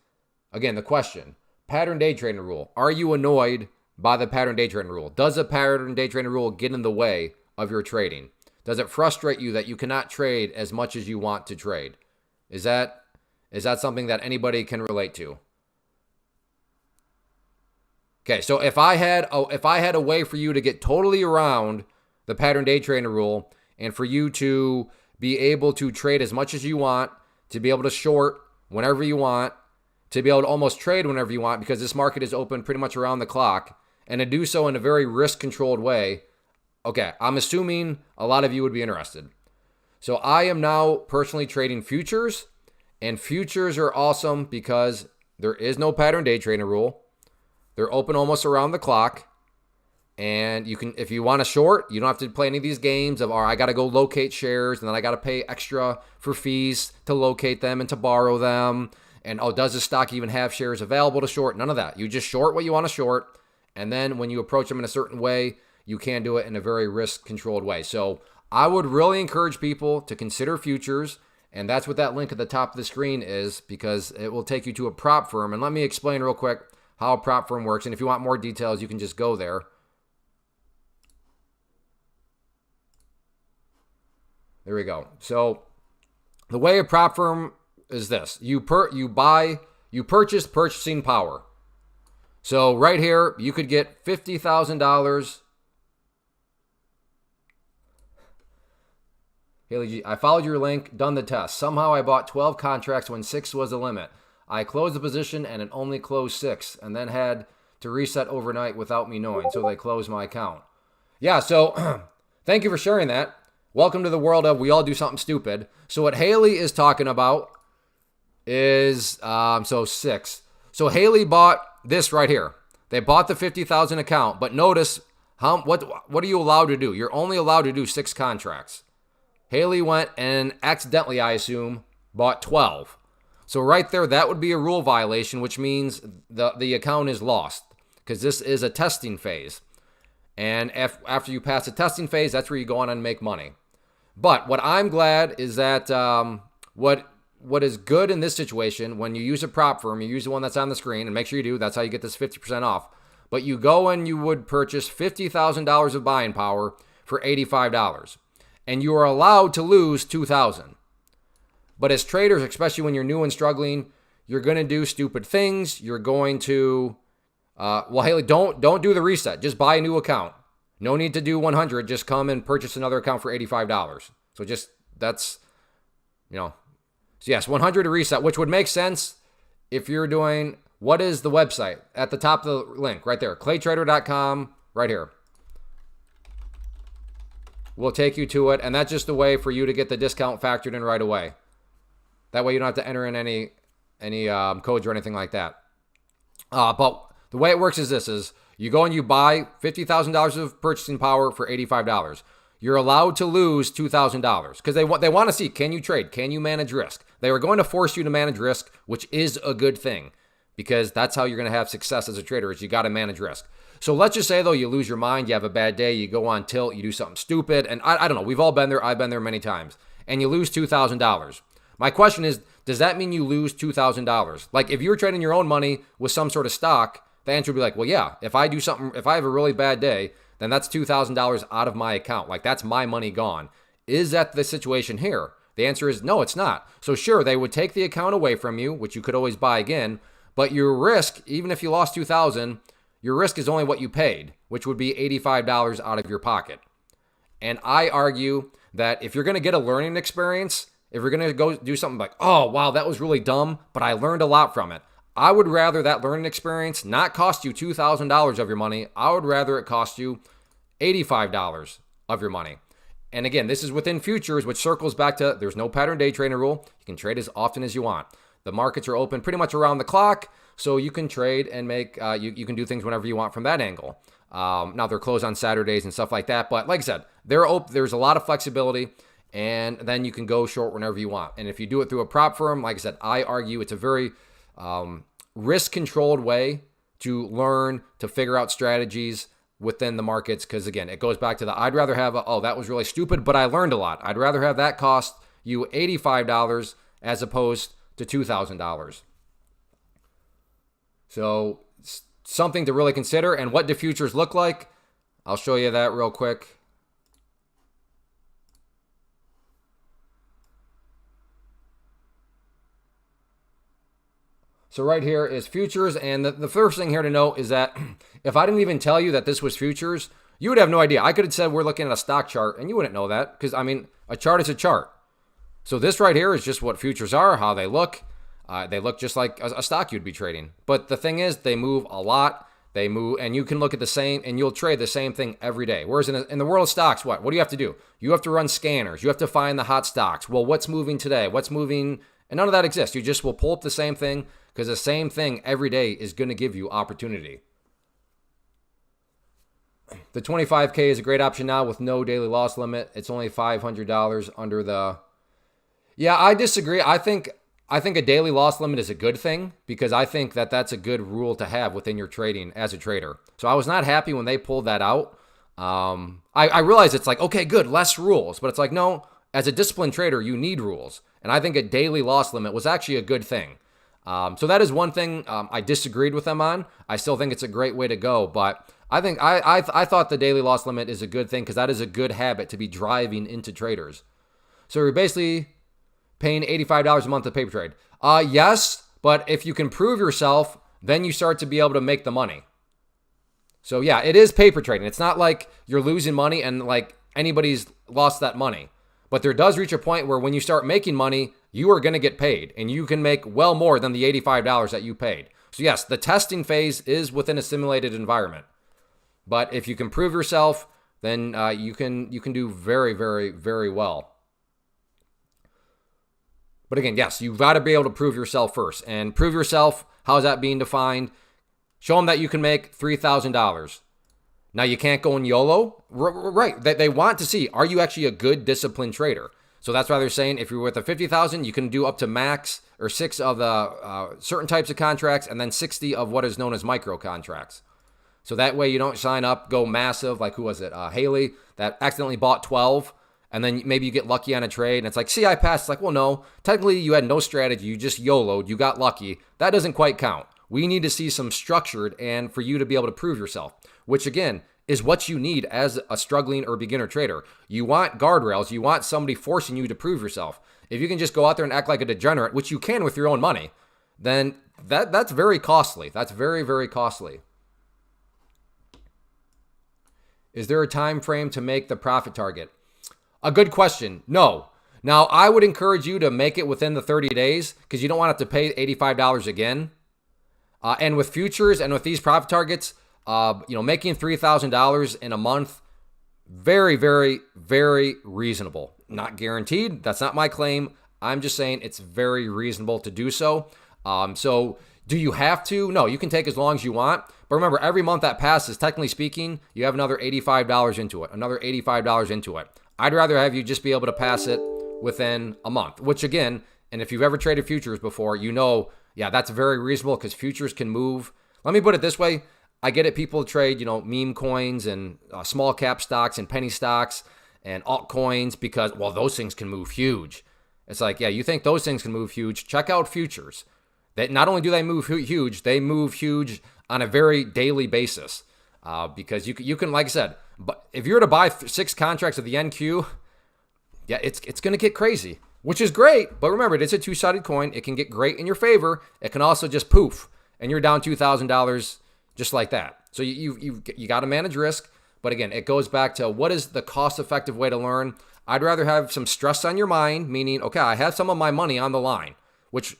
[SPEAKER 1] Again, the question, pattern day trader rule, are you annoyed by the pattern day trader rule? Does the pattern day trader rule get in the way of your trading? Does it frustrate you that you cannot trade as much as you want to trade? Is that something that anybody can relate to? Okay, so if I had a way for you to get totally around the pattern day trader rule and for you to be able to trade as much as you want, to be able to short whenever you want, to be able to almost trade whenever you want because this market is open pretty much around the clock, and to do so in a very risk-controlled way, okay, I'm assuming a lot of you would be interested. So I am now personally trading futures, and futures are awesome because there is no pattern day trader rule. They're open almost around the clock, and you can, if you want to short, you don't have to play any of these games of, I got to go locate shares, and then I got to pay extra for fees to locate them and to borrow them, and does the stock even have shares available to short? None of that. You just short what you want to short, and then when you approach them in a certain way, you can do it in a very risk-controlled way. So I would really encourage people to consider futures, and that's what that link at the top of the screen is, because it will take you to a prop firm. And let me explain real quick how a prop firm works, and if you want more details, you can just go there. There we go. So the way a prop firm is this. You purchase purchasing power. So right here, you could get $50,000. Haley G, I followed your link, done the test. Somehow I bought 12 contracts when 6 was the limit. I closed the position and it only closed 6 and then had to reset overnight without me knowing. So they closed my account. Yeah, so thank you for sharing that. Welcome to the world of we all do something stupid. So what Haley is talking about is, 6. So Haley bought this right here. They bought the 50,000 account, but notice what are you allowed to do? You're only allowed to do 6 contracts. Haley went and accidentally, I assume, bought 12. So right there, that would be a rule violation, which means the account is lost because this is a testing phase. And after you pass the testing phase, that's where you go on and make money. But what I'm glad is that what is good in this situation, when you use a prop firm, you use the one that's on the screen, and make sure you do. That's how you get this 50% off. But you go and you would purchase $50,000 of buying power for $85. And you are allowed to lose $2,000. But as traders, especially when you're new and struggling, you're going to do stupid things. You're going to, well, Haley, don't do the reset. Just buy a new account. No need to do 100. Just come and purchase another account for $85. So just, that's, so yes, 100 to reset, which would make sense if you're doing, what is the website? At the top of the link, right there, claytrader.com, right here. We'll take you to it, and that's just a way for you to get the discount factored in right away. That way you don't have to enter in any codes or anything like that. But the way it works is this, is you go and you buy $50,000 of purchasing power for $85. You're allowed to lose $2,000 because they want to see, can you trade? Can you manage risk? They are going to force you to manage risk, which is a good thing because that's how you're going to have success as a trader, is you got to manage risk. So let's just say, though, you lose your mind, you have a bad day, you go on tilt, you do something stupid, and I don't know, we've all been there, I've been there many times, and you lose $2,000. My question is, does that mean you lose $2,000? Like, if you were trading your own money with some sort of stock, the answer would be like, well, yeah, if I do something, if I have a really bad day, then that's $2,000 out of my account. Like, that's my money gone. Is that the situation here? The answer is no, it's not. So sure, they would take the account away from you, which you could always buy again, but your risk, even if you lost $2,000, your risk is only what you paid, which would be $85 out of your pocket. And I argue that if you're going to get a learning experience, if you're going to go do something like, oh, wow, that was really dumb, but I learned a lot from it, I would rather that learning experience not cost you $2,000 of your money. I would rather it cost you $85 of your money. And again, this is within futures, which circles back to there's no pattern day trading rule. You can trade as often as you want. The markets are open pretty much around the clock, so you can trade and make, you can do things whenever you want from that angle. Now, they're closed on Saturdays and stuff like that, but like I said, there's a lot of flexibility, and then you can go short whenever you want. And if you do it through a prop firm, like I said, I argue it's a very risk-controlled way to learn, to figure out strategies within the markets, because again, it goes back to the, I'd rather have that was really stupid, but I learned a lot. I'd rather have that cost you $85 as opposed to $2,000. So something to really consider. And what do futures look like? I'll show you that real quick. So right here is futures, and the first thing here to note is that if I didn't even tell you that this was futures, you would have no idea. I could have said we're looking at a stock chart, and you wouldn't know that because, I mean, a chart is a chart. So this right here is just what futures are, how they look. They look just like a stock you'd be trading. But the thing is, they move a lot. They move, and you can look at the same, and you'll trade the same thing every day. Whereas in the world of stocks, what do you have to do? You have to run scanners. You have to find the hot stocks. Well, what's moving today? What's moving? And none of that exists. You just will pull up the same thing because the same thing every day is going to give you opportunity. The 25K is a great option now with no daily loss limit. It's only $500 under the... Yeah, I disagree. I think a daily loss limit is a good thing because I think that that's a good rule to have within your trading as a trader. So I was not happy when they pulled that out. I realize it's like, okay, good, less rules. But it's like, no, as a disciplined trader, you need rules. And I think a daily loss limit was actually a good thing. So that is one thing I disagreed with them on. I still think it's a great way to go. But I think I thought the daily loss limit is a good thing because that is a good habit to be driving into traders. So you're basically paying $85 a month to paper trade. Yes, but if you can prove yourself, then you start to be able to make the money. So yeah, it is paper trading. It's not like you're losing money and like anybody's lost that money. But there does reach a point where when you start making money, you are going to get paid and you can make well more than the $85 that you paid. So yes, the testing phase is within a simulated environment. But if you can prove yourself, then you can do very, very, very well. But again, yes, you've got to be able to prove yourself first. And prove yourself, how is that being defined? Show them that you can make $3,000. Now, you can't go in YOLO. Right. They want to see, are you actually a good disciplined trader? So that's why they're saying if you're with a 50,000, you can do up to max or 6 of the certain types of contracts and then 60 of what is known as micro contracts. So that way you don't sign up, go massive, like who was it? Haley, that accidentally bought 12. And then maybe you get lucky on a trade and it's like, see, I passed. It's like, well, no, technically you had no strategy. You just YOLO'd. You got lucky. That doesn't quite count. We need to see some structured and for you to be able to prove yourself, which again is what you need as a struggling or beginner trader. You want guardrails. You want somebody forcing you to prove yourself. If you can just go out there and act like a degenerate, which you can with your own money, then that's very costly. That's very, very costly. Is there a time frame to make the profit target? A good question. No. Now, I would encourage you to make it within the 30 days because you don't want to have to pay $85 again. And with futures and with these profit targets, making $3,000 in a month, very, very, very reasonable. Not guaranteed. That's not my claim. I'm just saying it's very reasonable to do so. So do you have to? No, you can take as long as you want. But remember, every month that passes, technically speaking, you have another $85 into it. I'd rather have you just be able to pass it within a month, which again, and if you've ever traded futures before, yeah, that's very reasonable because futures can move. Let me put it this way. I get it. People trade, meme coins and small cap stocks and penny stocks and altcoins because, well, those things can move huge. It's like, yeah, you think those things can move huge? Check out futures. That not only do they move huge, they move huge on a very daily basis because you can, like I said, but if you were to buy 6 contracts of the NQ, yeah, it's going to get crazy, which is great. But remember, it is a two-sided coin. It can get great in your favor. It can also just poof, and you're down $2,000 just like that. So you got to manage risk. But again, it goes back to what is the cost-effective way to learn. I'd rather have some stress on your mind, meaning, okay, I have some of my money on the line, which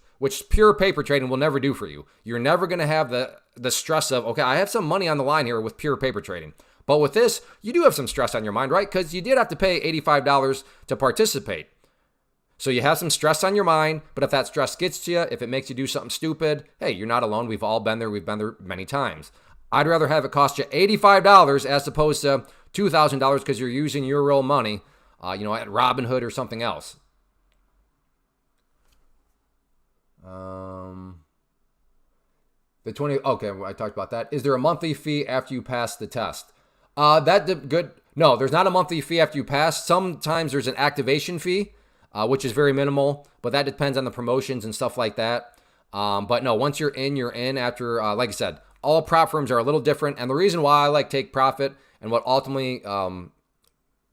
[SPEAKER 1] pure paper trading will never do for you. You're never going to have the stress of, okay, I have some money on the line here with pure paper trading. But with this, you do have some stress on your mind, right? Because you did have to pay $85 to participate. So you have some stress on your mind, but if that stress gets to you, if it makes you do something stupid, hey, you're not alone. We've all been there. We've been there many times. I'd rather have it cost you $85 as opposed to $2,000 because you're using your real money, at Robinhood or something else. Okay, I talked about that. Is there a monthly fee after you pass the test? Good. No, there's not a monthly fee after you pass. Sometimes there's an activation fee, which is very minimal, but that depends on the promotions and stuff like that. But no, once you're in after, like I said, all prop firms are a little different. And the reason why I like Take Profit and what ultimately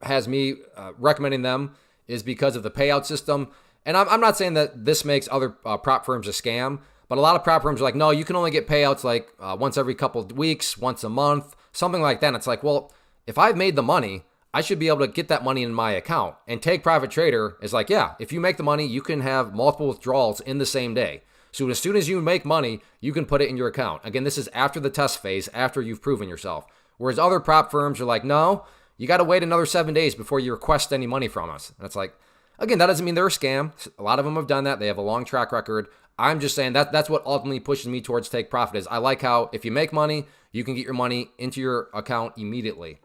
[SPEAKER 1] has me recommending them is because of the payout system. And I'm not saying that this makes other prop firms a scam, but a lot of prop firms are like, no, you can only get payouts like once every couple of weeks, once a month, something like that. And it's like, well, if I've made the money, I should be able to get that money in my account. And Take Profit Trader is like, yeah, if you make the money, you can have multiple withdrawals in the same day. So as soon as you make money, you can put it in your account. Again, this is after the test phase, after you've proven yourself. Whereas other prop firms are like, no, you got to wait another 7 days before you request any money from us. And it's like, again, that doesn't mean they're a scam. A lot of them have done that. They have a long track record. I'm just saying that's what ultimately pushes me towards Take Profit is I like how if you make money, you can get your money into your account immediately.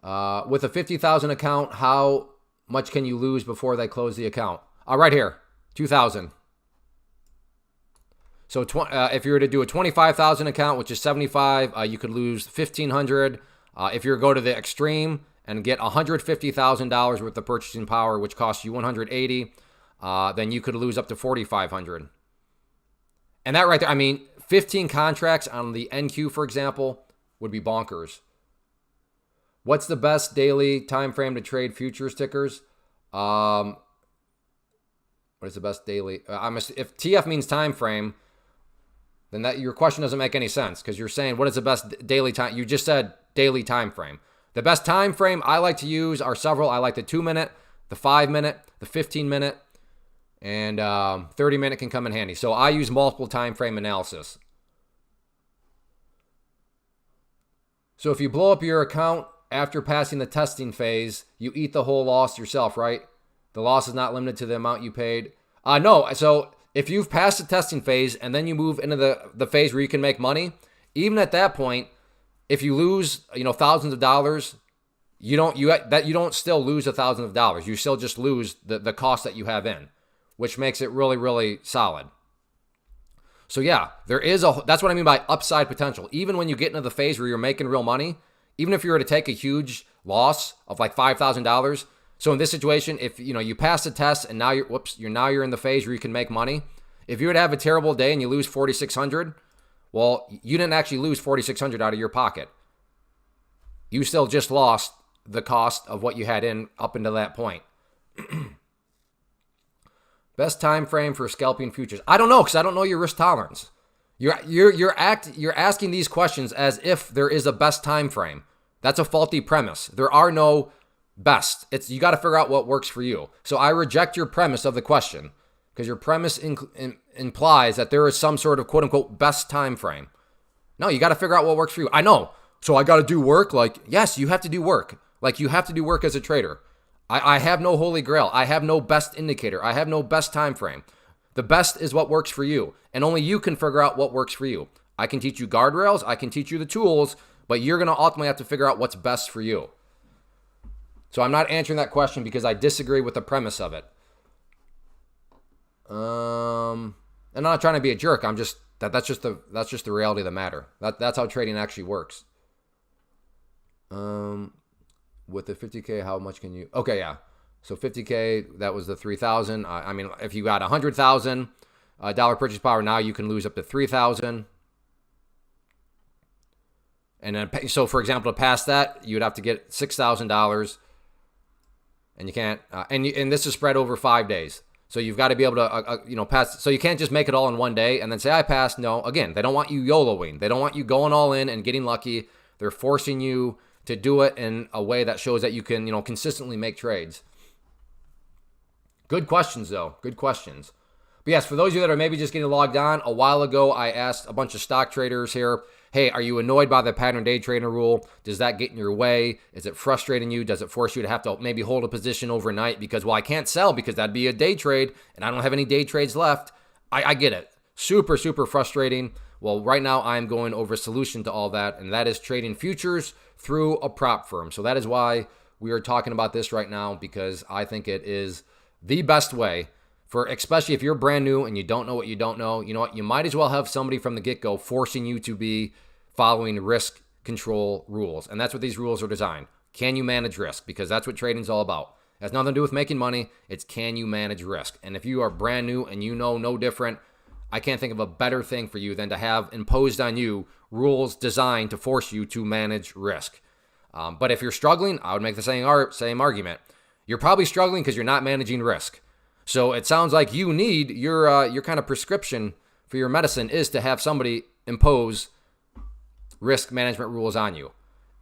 [SPEAKER 1] With a 50,000 account, how much can you lose before they close the account? Right here, 2,000. So if you were to do a 25,000 account, which is 75, you could lose 1,500. If you were to go to the extreme and get $150,000 worth of purchasing power, which costs you 180, then you could lose up to 4,500. And that right there, 15 contracts on the NQ, for example, would be bonkers. What's the best daily time frame to trade futures tickers? What is the best daily? If TF means time frame, then your question doesn't make any sense because you're saying what is the best daily time? You just said daily time frame. The best time frame I like to use are several. I like the 2-minute, the 5-minute, the 15-minute, and 30-minute can come in handy. So I use multiple time frame analysis. So if you blow up your account after passing the testing phase, you eat the whole loss yourself, right? The loss is not limited to the amount you paid. No. So if you've passed the testing phase and then you move into the phase where you can make money, even at that point, if you lose, thousands of dollars, you don't still lose thousands of dollars. You still just lose the cost that you have in, which makes it really, really solid. So yeah, that's what I mean by upside potential. Even when you get into the phase where you're making real money, even if you were to take a huge loss of like $5,000. So in this situation, if you pass the test and now you're in the phase where you can make money. If you were to have a terrible day and you lose 4,600, Well, you didn't actually lose 4,600 out of your pocket. You still just lost the cost of what you had in up until that point. Best time frame for scalping futures. I don't know, because I don't know your risk tolerance. You're asking these questions as if there is a best time frame. That's a faulty premise. There are no best. You got to figure out what works for you. So I reject your premise of the question, because your premise implies that there is some sort of quote unquote best time frame. No, you got to figure out what works for you. I know. So I got to do work. Like, yes, you have to do work. Like, you have to do work as a trader. I have no holy grail. I have no best indicator. I have no best time frame. The best is what works for you, and only you can figure out what works for you. I can teach you guardrails. I can teach you the tools, but you're going to ultimately have to figure out what's best for you. So I'm not answering that question because I disagree with the premise of it. I'm not trying to be a jerk. I'm just that's just the reality of the matter. That's how trading actually works. With the 50K, how much can you? Okay, yeah. So 50K, that was the 3,000. I mean, if you got $100,000 purchase power, now you can lose up to 3,000. And then, so for example, to pass that, you'd have to get $6,000, and you can't. And this is spread over 5 days. So you've got to be able to, pass. So you can't just make it all in one day and then say I passed. No, again, they don't want you YOLOing. They don't want you going all in and getting lucky. They're forcing you to do it in a way that shows that you can, consistently make trades. Good questions, though. Good questions. But yes, for those of you that are maybe just getting logged on, a while ago I asked a bunch of stock traders here, hey, are you annoyed by the pattern day trader rule? Does that get in your way? Is it frustrating you? Does it force you to have to maybe hold a position overnight because, well, I can't sell because that'd be a day trade and I don't have any day trades left? I get it. Super, super frustrating. Well, right now I'm going over a solution to all that, and that is trading futures through a prop firm. So that is why we are talking about this right now, because I think it is the best way for, especially if you're brand new and you don't know what you don't know. You know what? You might as well have somebody from the get-go forcing you to be following risk control rules. And that's what these rules are designed. Can you manage risk? Because that's what trading's all about. It has nothing to do with making money. It's can you manage risk? And if you are brand new and you know no different, I can't think of a better thing for you than to have imposed on you rules designed to force you to manage risk. But if you're struggling, I would make the same argument. You're probably struggling because you're not managing risk. So it sounds like you need your kind of prescription for your medicine is to have somebody impose risk management rules on you.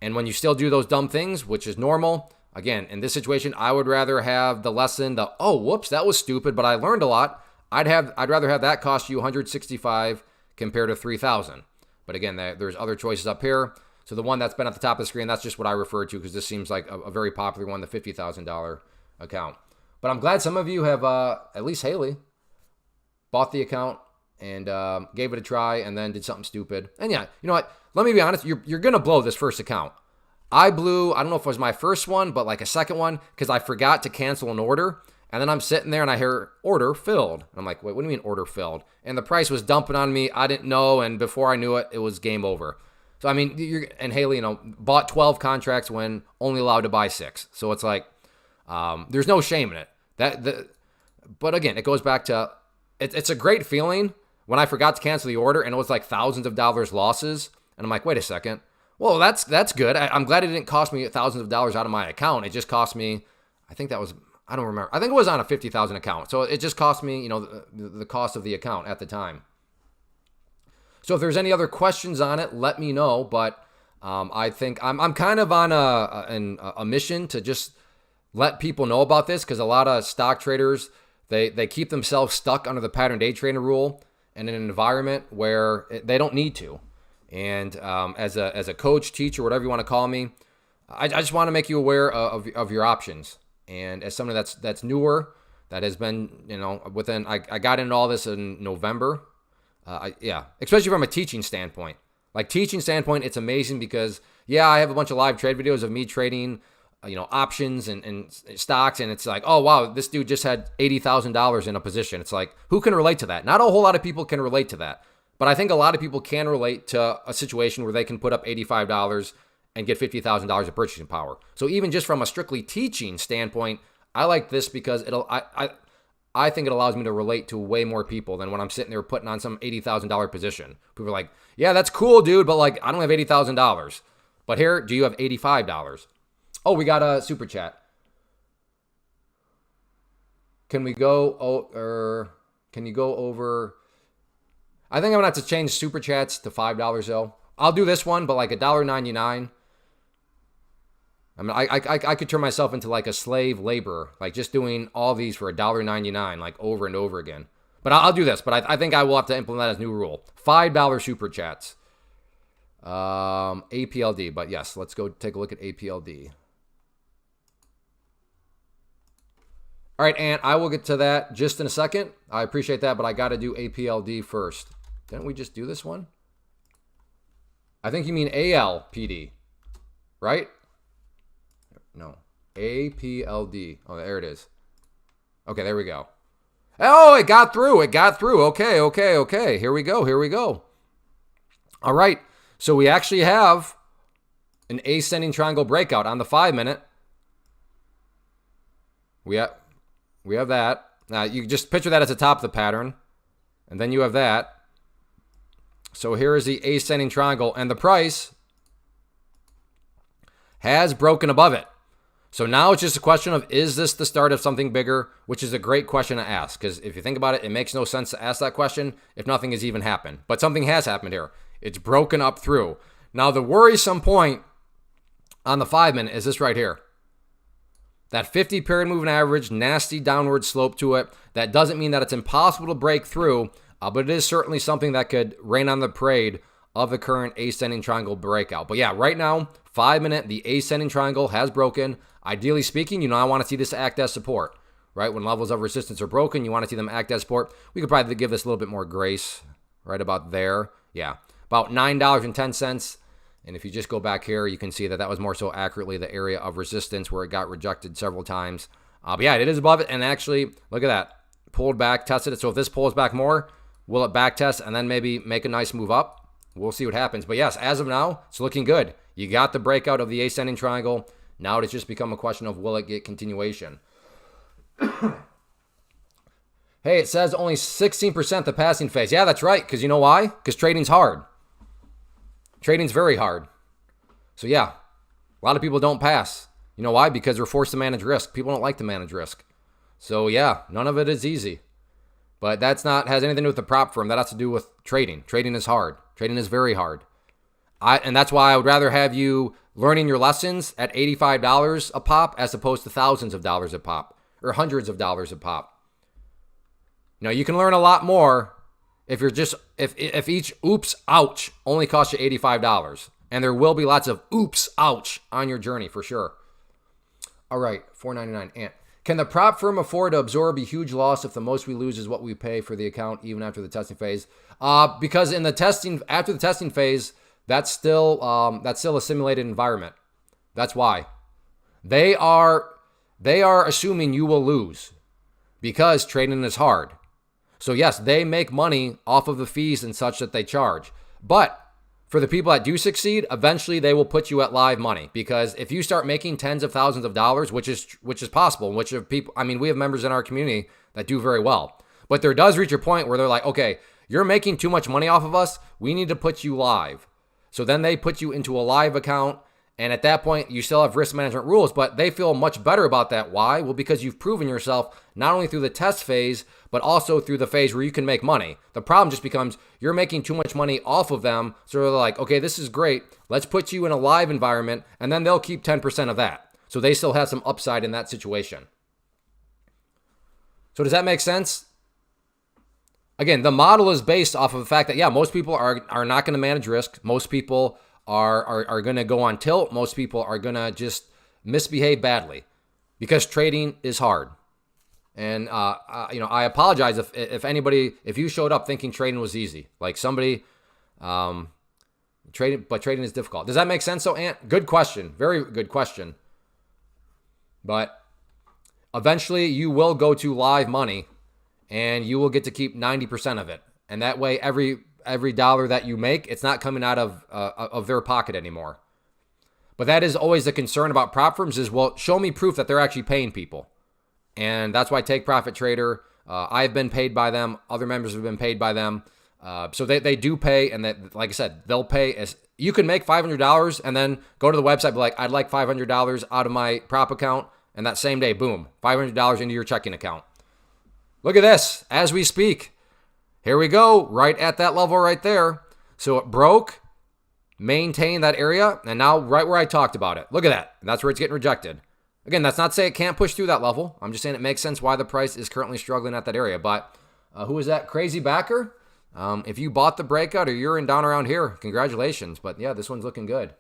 [SPEAKER 1] And when you still do those dumb things, which is normal, again, in this situation, I would rather have the lesson, oh, whoops, that was stupid, but I learned a lot. I'd rather have that cost you $165 compared to $3,000. But again, there's other choices up here. So the one that's been at the top of the screen, that's just what I refer to because this seems like a very popular one, the $50,000 account. But I'm glad some of you have, at least Haley, bought the account and gave it a try and then did something stupid. And yeah, you know what? Let me be honest. You're going to blow this first account. I blew, I don't know if it was my first one, but like a second one because I forgot to cancel an order. And then I'm sitting there and I hear order filled. And I'm like, wait, what do you mean order filled? And the price was dumping on me. I didn't know. And before I knew it, it was game over. So, I mean, and Haley, bought 12 contracts when only allowed to buy 6. So it's like, there's no shame in it. But again, it goes back to, it's a great feeling when I forgot to cancel the order and it was like thousands of dollars losses. And I'm like, wait a second. Well, that's good. I'm glad it didn't cost me thousands of dollars out of my account. It just cost me, I think that was, I don't remember. I think it was on a 50,000 account. So it just cost me, the cost of the account at the time. So if there's any other questions on it, let me know. But I think I'm kind of on a mission to just let people know about this because a lot of stock traders, they keep themselves stuck under the pattern day trader rule in an environment where they don't need to. And as a coach, teacher, whatever you want to call me, I just want to make you aware of your options. And as somebody that's newer, that has been, within, I got into all this in November. Especially from a teaching standpoint. Like teaching standpoint, it's amazing because, I have a bunch of live trade videos of me trading, options and stocks. And it's like, oh, wow, this dude just had $80,000 in a position. It's like, who can relate to that? Not a whole lot of people can relate to that. But I think a lot of people can relate to a situation where they can put up $85 and get $50,000 of purchasing power. So even just from a strictly teaching standpoint, I like this because I think it allows me to relate to way more people than when I'm sitting there putting on some $80,000 position. People are like, yeah, that's cool, dude, but like, I don't have $80,000. But here, do you have $85? Oh, we got a super chat. Can we go, can you go over? I think I'm gonna have to change super chats to $5 though. I'll do this one, but like $1.99. I mean, I could turn myself into like a slave laborer, like just doing all these for $1.99, like over and over again. But I'll do this. But I think I will have to implement that as a new rule. $5 super chats. APLD. But yes, let's go take a look at APLD. All right, and I will get to that just in a second. I appreciate that, but I got to do APLD first. Didn't we just do this one? I think you mean ALPD, right? No, APLD. Oh, there it is. Okay, there we go. Oh, it got through. It got through. Okay. Here we go. All right, so we actually have an ascending triangle breakout on the 5-minute. We have that. Now, you just picture that at the top of the pattern. And then you have that. So here is the ascending triangle. And the price has broken above it. So now it's just a question of, is this the start of something bigger? Which is a great question to ask. Because if you think about it, it makes no sense to ask that question if nothing has even happened. But something has happened here. It's broken up through. Now, the worrisome point on the 5-minute is this right here. That 50 period moving average, nasty downward slope to it. That doesn't mean that it's impossible to break through, but it is certainly something that could rain on the parade of the current ascending triangle breakout. But yeah, right now, 5-minute, the ascending triangle has broken. Ideally speaking, I want to see this act as support, right? When levels of resistance are broken, you want to see them act as support. We could probably give this a little bit more grace, right about there. Yeah, about $9.10. And if you just go back here, you can see that was more so accurately the area of resistance where it got rejected several times. But yeah, it is above it. And actually, look at that. Pulled back, tested it. So if this pulls back more, will it back test and then maybe make a nice move up? We'll see what happens. But yes, as of now, it's looking good. You got the breakout of the ascending triangle. Now it's just become a question of, will it get continuation? Hey, it says only 16% the passing phase. Yeah, that's right. Because you know why? Because trading's hard. Trading's very hard. So yeah, a lot of people don't pass. You know why? Because they're forced to manage risk. People don't like to manage risk. So yeah, none of it is easy. But that's not has anything to do with the prop firm. That has to do with trading. Trading is hard. Trading is very hard. And that's why I would rather have you learning your lessons at $85 a pop as opposed to thousands of dollars a pop or hundreds of dollars a pop. You can learn a lot more if you're just if each oops ouch only costs you $85. And there will be lots of oops ouch on your journey for sure. All right, $4.99 Ant. Can the prop firm afford to absorb a huge loss if the most we lose is what we pay for the account even after the testing phase? Because in the testing after the testing phase, that's still a simulated environment. That's why. They are assuming you will lose because trading is hard. So yes, they make money off of the fees and such that they charge. But for the people that do succeed, eventually they will put you at live money, because if you start making tens of thousands of dollars, which is possible, which of people, we have members in our community that do very well. But there does reach a point where they're like, okay, you're making too much money off of us. We need to put you live. So then they put you into a live account. And at that point, you still have risk management rules, but they feel much better about that. Why? Well, because you've proven yourself not only through the test phase, but also through the phase where you can make money. The problem just becomes you're making too much money off of them. So they're like, okay, this is great. Let's put you in a live environment, and then they'll keep 10% of that. So they still have some upside in that situation. So does that make sense? Again, the model is based off of the fact that, yeah, most people are not going to manage risk. Most people are going to go on tilt. Most people are going to just misbehave badly because trading is hard. And, I apologize if you showed up thinking trading was easy, like somebody, trading is difficult. Does that make sense? So, Ant, good question. Very good question. But eventually you will go to live money and you will get to keep 90% of it. And that way, every dollar that you make, it's not coming out of their pocket anymore. But that is always the concern about prop firms is, well, show me proof that they're actually paying people. And that's why Take Profit Trader I've been paid by them. Other members have been paid by them. So they do pay, and that, like I said, they'll pay as you can make $500 and then go to the website, be like, I'd like $500 out of my prop account, and that same day, boom, $500 into your checking account. Look at this as we speak. Here we go, right at that level right there. So it broke, maintained that area, and now right where I talked about it. Look at that. And that's where it's getting rejected. Again, that's not to say it can't push through that level. I'm just saying it makes sense why the price is currently struggling at that area. But who is that crazy backer? If you bought the breakout or you're in down around here, congratulations. But yeah, this one's looking good.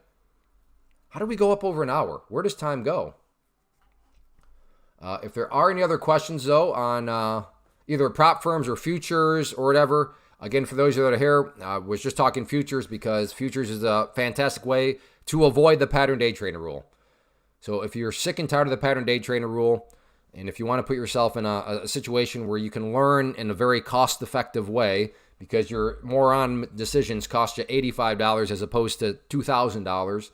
[SPEAKER 1] How do we go up over an hour? Where does time go? If there are any other questions, though, on either prop firms or futures or whatever, again, for those of you that are here, I was just talking futures because futures is a fantastic way to avoid the pattern day trader rule. So if you're sick and tired of the pattern day trader rule, and if you want to put yourself in a situation where you can learn in a very cost-effective way, because your moron decisions cost you $85 as opposed to $2,000,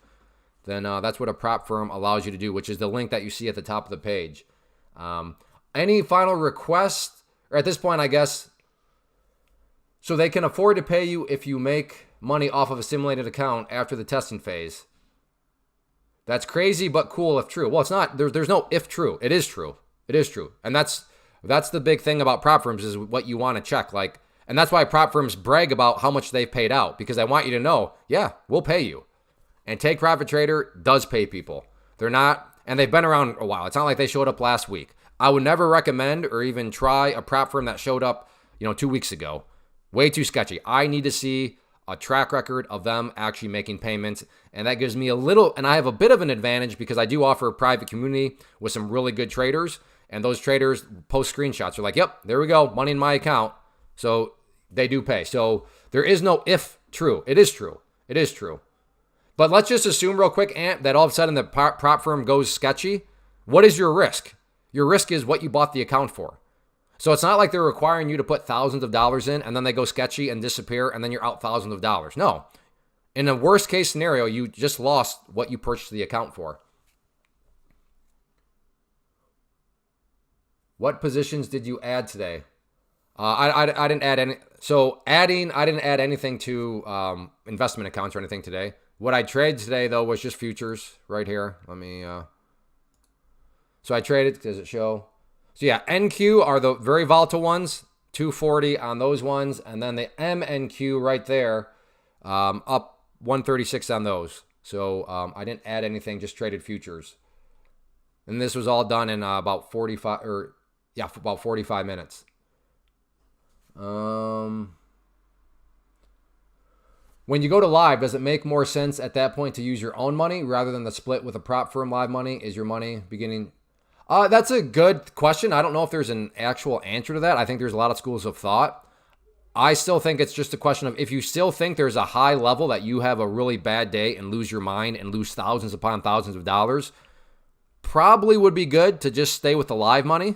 [SPEAKER 1] then that's what a prop firm allows you to do, which is the link that you see at the top of the page. Any final requests? Or at this point, I guess, so they can afford to pay you if you make money off of a simulated account after the testing phase. That's crazy, but cool if true. Well, it's not. There's no if true. It is true. It is true. And that's the big thing about prop firms is what you want to check. And that's why prop firms brag about how much they've paid out, because I want you to know, yeah, we'll pay you. And Take Profit Trader does pay people. They're not, and they've been around a while. It's not like they showed up last week. I would never recommend or even try a prop firm that showed up, 2 weeks ago. Way too sketchy. I need to see a track record of them actually making payments. And that gives me a little, and I have a bit of an advantage because I do offer a private community with some really good traders. And those traders post screenshots. They're like, yep, there we go, money in my account. So they do pay. So there is no if true. It is true. It is true. But let's just assume real quick, Ant, that all of a sudden the prop firm goes sketchy. What is your risk? Your risk is what you bought the account for. So it's not like they're requiring you to put thousands of dollars in and then they go sketchy and disappear and then you're out thousands of dollars. No. In a worst case scenario, you just lost what you purchased the account for. What positions did you add today? I didn't add any. So I didn't add anything to investment accounts or anything today. What I traded today, though, was just futures right here. Let me. So I traded. Does it show? So yeah, NQ are the very volatile ones. 240 on those ones, and then the MNQ right there, up 136 on those. So I didn't add anything. Just traded futures, and this was all done in about 45 minutes. When you go to live, does it make more sense at that point to use your own money rather than the split with a prop firm live money? Is your money beginning? That's a good question. I don't know if there's an actual answer to that. I think there's a lot of schools of thought. I still think it's just a question of if you still think there's a high level that you have a really bad day and lose your mind and lose thousands upon thousands of dollars, probably would be good to just stay with the live money.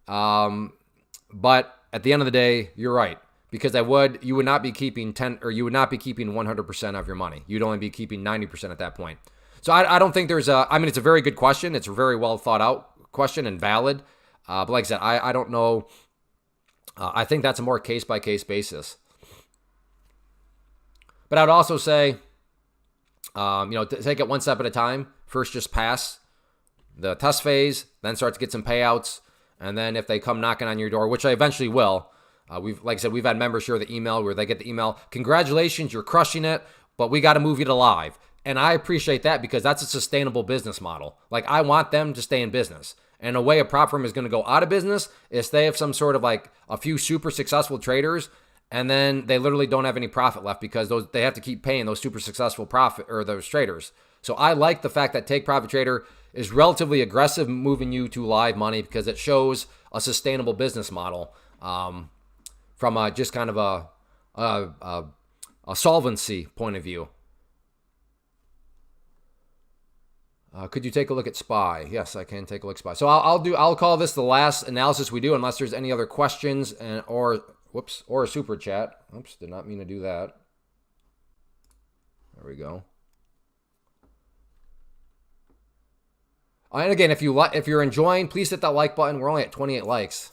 [SPEAKER 1] But at the end of the day, you're right, because you would not be keeping 100% of your money. You'd only be keeping 90% at that point. So I don't think there's it's a very good question. It's a very well thought out question and valid. But like I said, I don't know. I think that's a more case by case basis. But I would also say, take it one step at a time. First, just pass the test phase, then start to get some payouts. And then if they come knocking on your door, which I eventually will, we've had members share the email where they get the email, congratulations, you're crushing it, but we got to move you to live. And I appreciate that because that's a sustainable business model. I want them to stay in business. And a way a prop firm is going to go out of business is they have some sort of a few super successful traders, and then they literally don't have any profit left because they have to keep paying those super successful those traders. So I like the fact that Take Profit Trader is relatively aggressive moving you to live money because it shows a sustainable business model from just kind of a solvency point of view. Could you take a look at SPY? Yes, I can take a look at SPY. So I'll call this the last analysis we do unless there's any other questions or a super chat. Oops, did not mean to do that. There we go. And again, if you're enjoying, please hit that like button. We're only at 28 likes.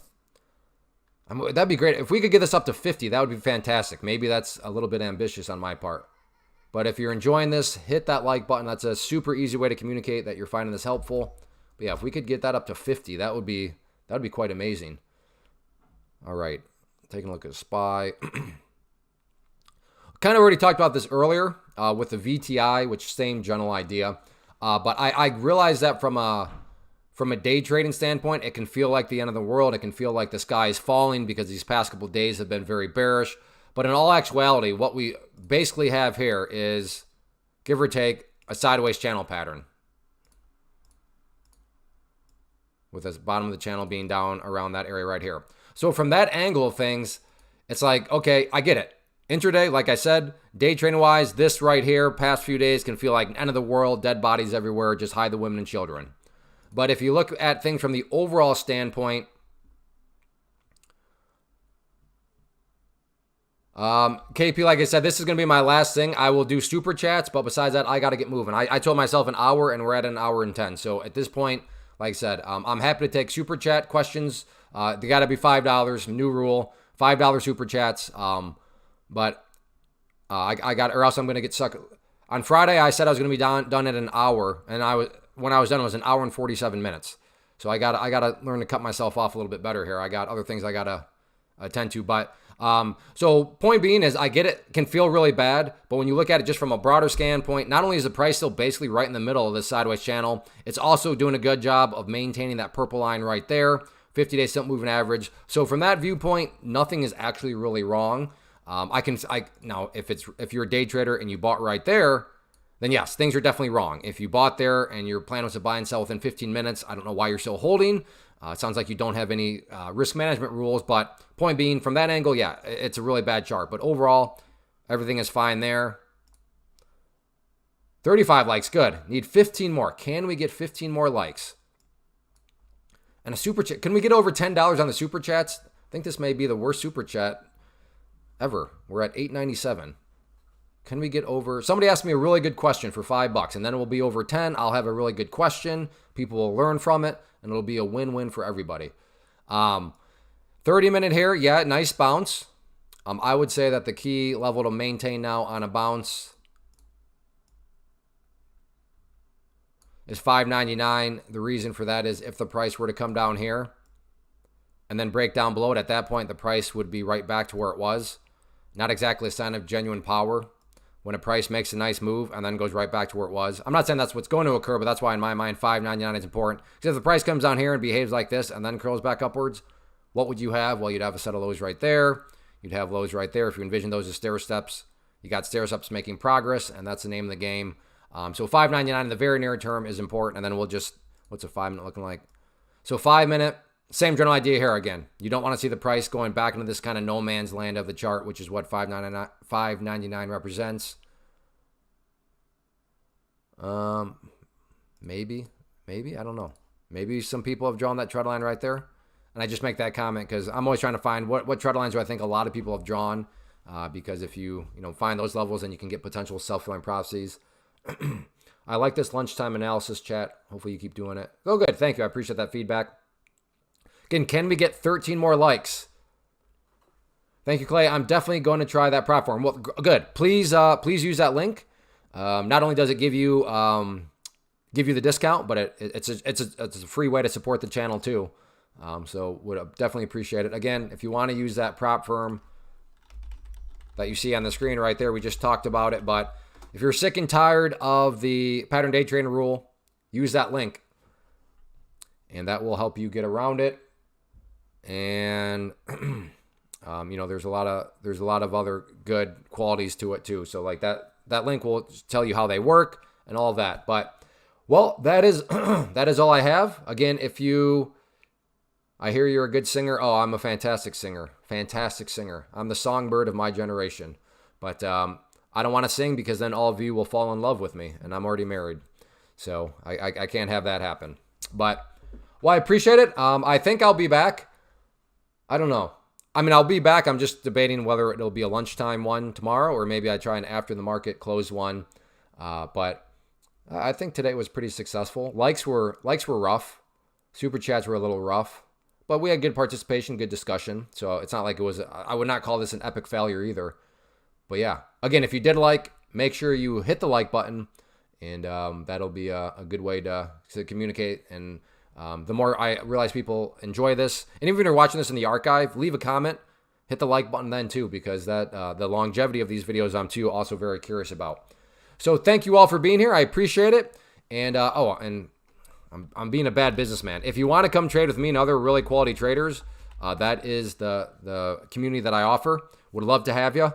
[SPEAKER 1] That'd be great. If we could get this up to 50, that would be fantastic. Maybe that's a little bit ambitious on my part. But if you're enjoying this, hit that like button. That's a super easy way to communicate that you're finding this helpful. But yeah, if we could get that up to 50, that would be quite amazing. All right, taking a look at SPY. Kind of already talked about this earlier with the VTI, which same general idea. But I realize that from a day trading standpoint, it can feel like the end of the world. It can feel like the sky is falling because these past couple days have been very bearish. But in all actuality, what we basically have here is, give or take, a sideways channel pattern, with the bottom of the channel being down around that area right here. So from that angle of things, it's like, okay, I get it. Intraday, like I said, day trading wise, this right here, past few days can feel like end of the world, dead bodies everywhere, just hide the women and children. But if you look at things from the overall standpoint, KP, like I said, this is going to be my last thing. I will do super chats, but besides that, I got to get moving. I told myself an hour, and we're at an hour and 10. So at this point, like I said, I'm happy to take super chat questions. They got to be $5, new rule, $5 super chats. But I got, or else I'm going to get stuck. On Friday, I said I was going to be done at an hour, and when I was done, it was an hour and 47 minutes. So I got to learn to cut myself off a little bit better here. I got other things I got to attend to, but so point being is, I get it can feel really bad, but when you look at it just from a broader standpoint, not only is the price still basically right in the middle of this sideways channel, it's also doing a good job of maintaining that purple line right there, 50-day simple moving average. So from that viewpoint, nothing is actually really wrong. Now if you're a day trader and you bought right there, then yes, things are definitely wrong. If you bought there and your plan was to buy and sell within 15 minutes, I don't know why you're still holding. It sounds like you don't have any risk management rules, but point being, from that angle, yeah, it's a really bad chart. But overall, everything is fine there. 35 likes, good. Need 15 more. Can we get 15 more likes? And a super chat. Can we get over $10 on the super chats? I think this may be the worst super chat ever. We're at $8.97. Can we get over? Somebody asked me a really good question for $5, and then it will be over 10. I'll have a really good question. People will learn from it, and it'll be a win-win for everybody. 30-minute here, yeah, nice bounce. I would say that the key level to maintain now on a bounce is $5.99. The reason for that is if the price were to come down here and then break down below it, at that point, the price would be right back to where it was. Not exactly a sign of genuine power when a price makes a nice move and then goes right back to where it was. I'm not saying that's what's going to occur, but that's why in my mind, $5.99 is important. Because if the price comes down here and behaves like this and then curls back upwards, what would you have? Well, you'd have a set of lows right there. You'd have lows right there. If you envision those as stair steps, you got stair steps making progress, and that's the name of the game. So $5.99 in the very near term is important, and then we'll just, what's a 5 minute looking like? So 5 minute, same general idea here again. You don't want to see the price going back into this kind of no man's land of the chart, which is what $5.99 represents. Maybe, I don't know. Maybe some people have drawn that trend line right there. And I just make that comment because I'm always trying to find what trend lines do I think a lot of people have drawn. Because if you find those levels, then you can get potential self-fulfilling prophecies. I like this lunchtime analysis chat. Hopefully you keep doing it. Oh, good. Thank you. I appreciate that feedback. Again, can we get 13 more likes? Thank you, Clay. I'm definitely going to try that platform. Well, good. Please use that link. Not only does it give you the discount, but it's a free way to support the channel too. So would definitely appreciate it. Again, if you want to use that prop firm that you see on the screen right there, we just talked about it. But if you're sick and tired of the pattern day trading rule, use that link, and that will help you get around it. And there's a lot of other good qualities to it too. So like that link will tell you how they work and all of that. But well, that is that is all I have. Again, I hear you're a good singer. Oh, I'm a fantastic singer. Fantastic singer. I'm the songbird of my generation. But I don't want to sing because then all of you will fall in love with me, and I'm already married. So I can't have that happen. But, well, I appreciate it. I think I'll be back. I don't know. I mean, I'll be back. I'm just debating whether it'll be a lunchtime one tomorrow or maybe I try an after the market close one. But I think today was pretty successful. Likes were rough. Super chats were a little rough. but we had good participation, good discussion. So it's not like it was, I would not call this an epic failure either. But yeah, again, if you did like, make sure you hit the like button, and that'll be a good way to communicate. And the more I realize people enjoy this, and even if you're watching this in the archive, leave a comment, hit the like button then too, because that the longevity of these videos I'm too also very curious about. So thank you all for being here. I appreciate it. And I'm being a bad businessman. If you want to come trade with me and other really quality traders, that is the community that I offer. Would love to have you.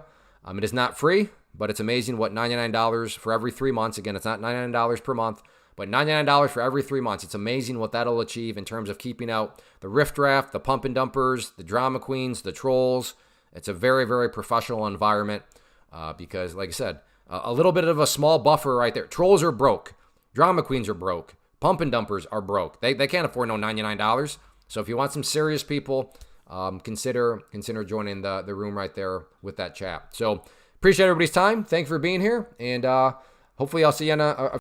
[SPEAKER 1] It is not free, but it's amazing what $99 for every 3 months. Again, it's not $99 per month, but $99 for every 3 months. It's amazing what that'll achieve in terms of keeping out the riff draft, the pump and dumpers, the drama queens, the trolls. It's a very, very professional environment because, like I said, a little bit of a small buffer right there. Trolls are broke. Drama queens are broke. Pump and dumpers are broke. They can't afford no $99. So if you want some serious people, consider joining the room right there with that chat. So appreciate everybody's time. Thanks for being here, and hopefully I'll see you on a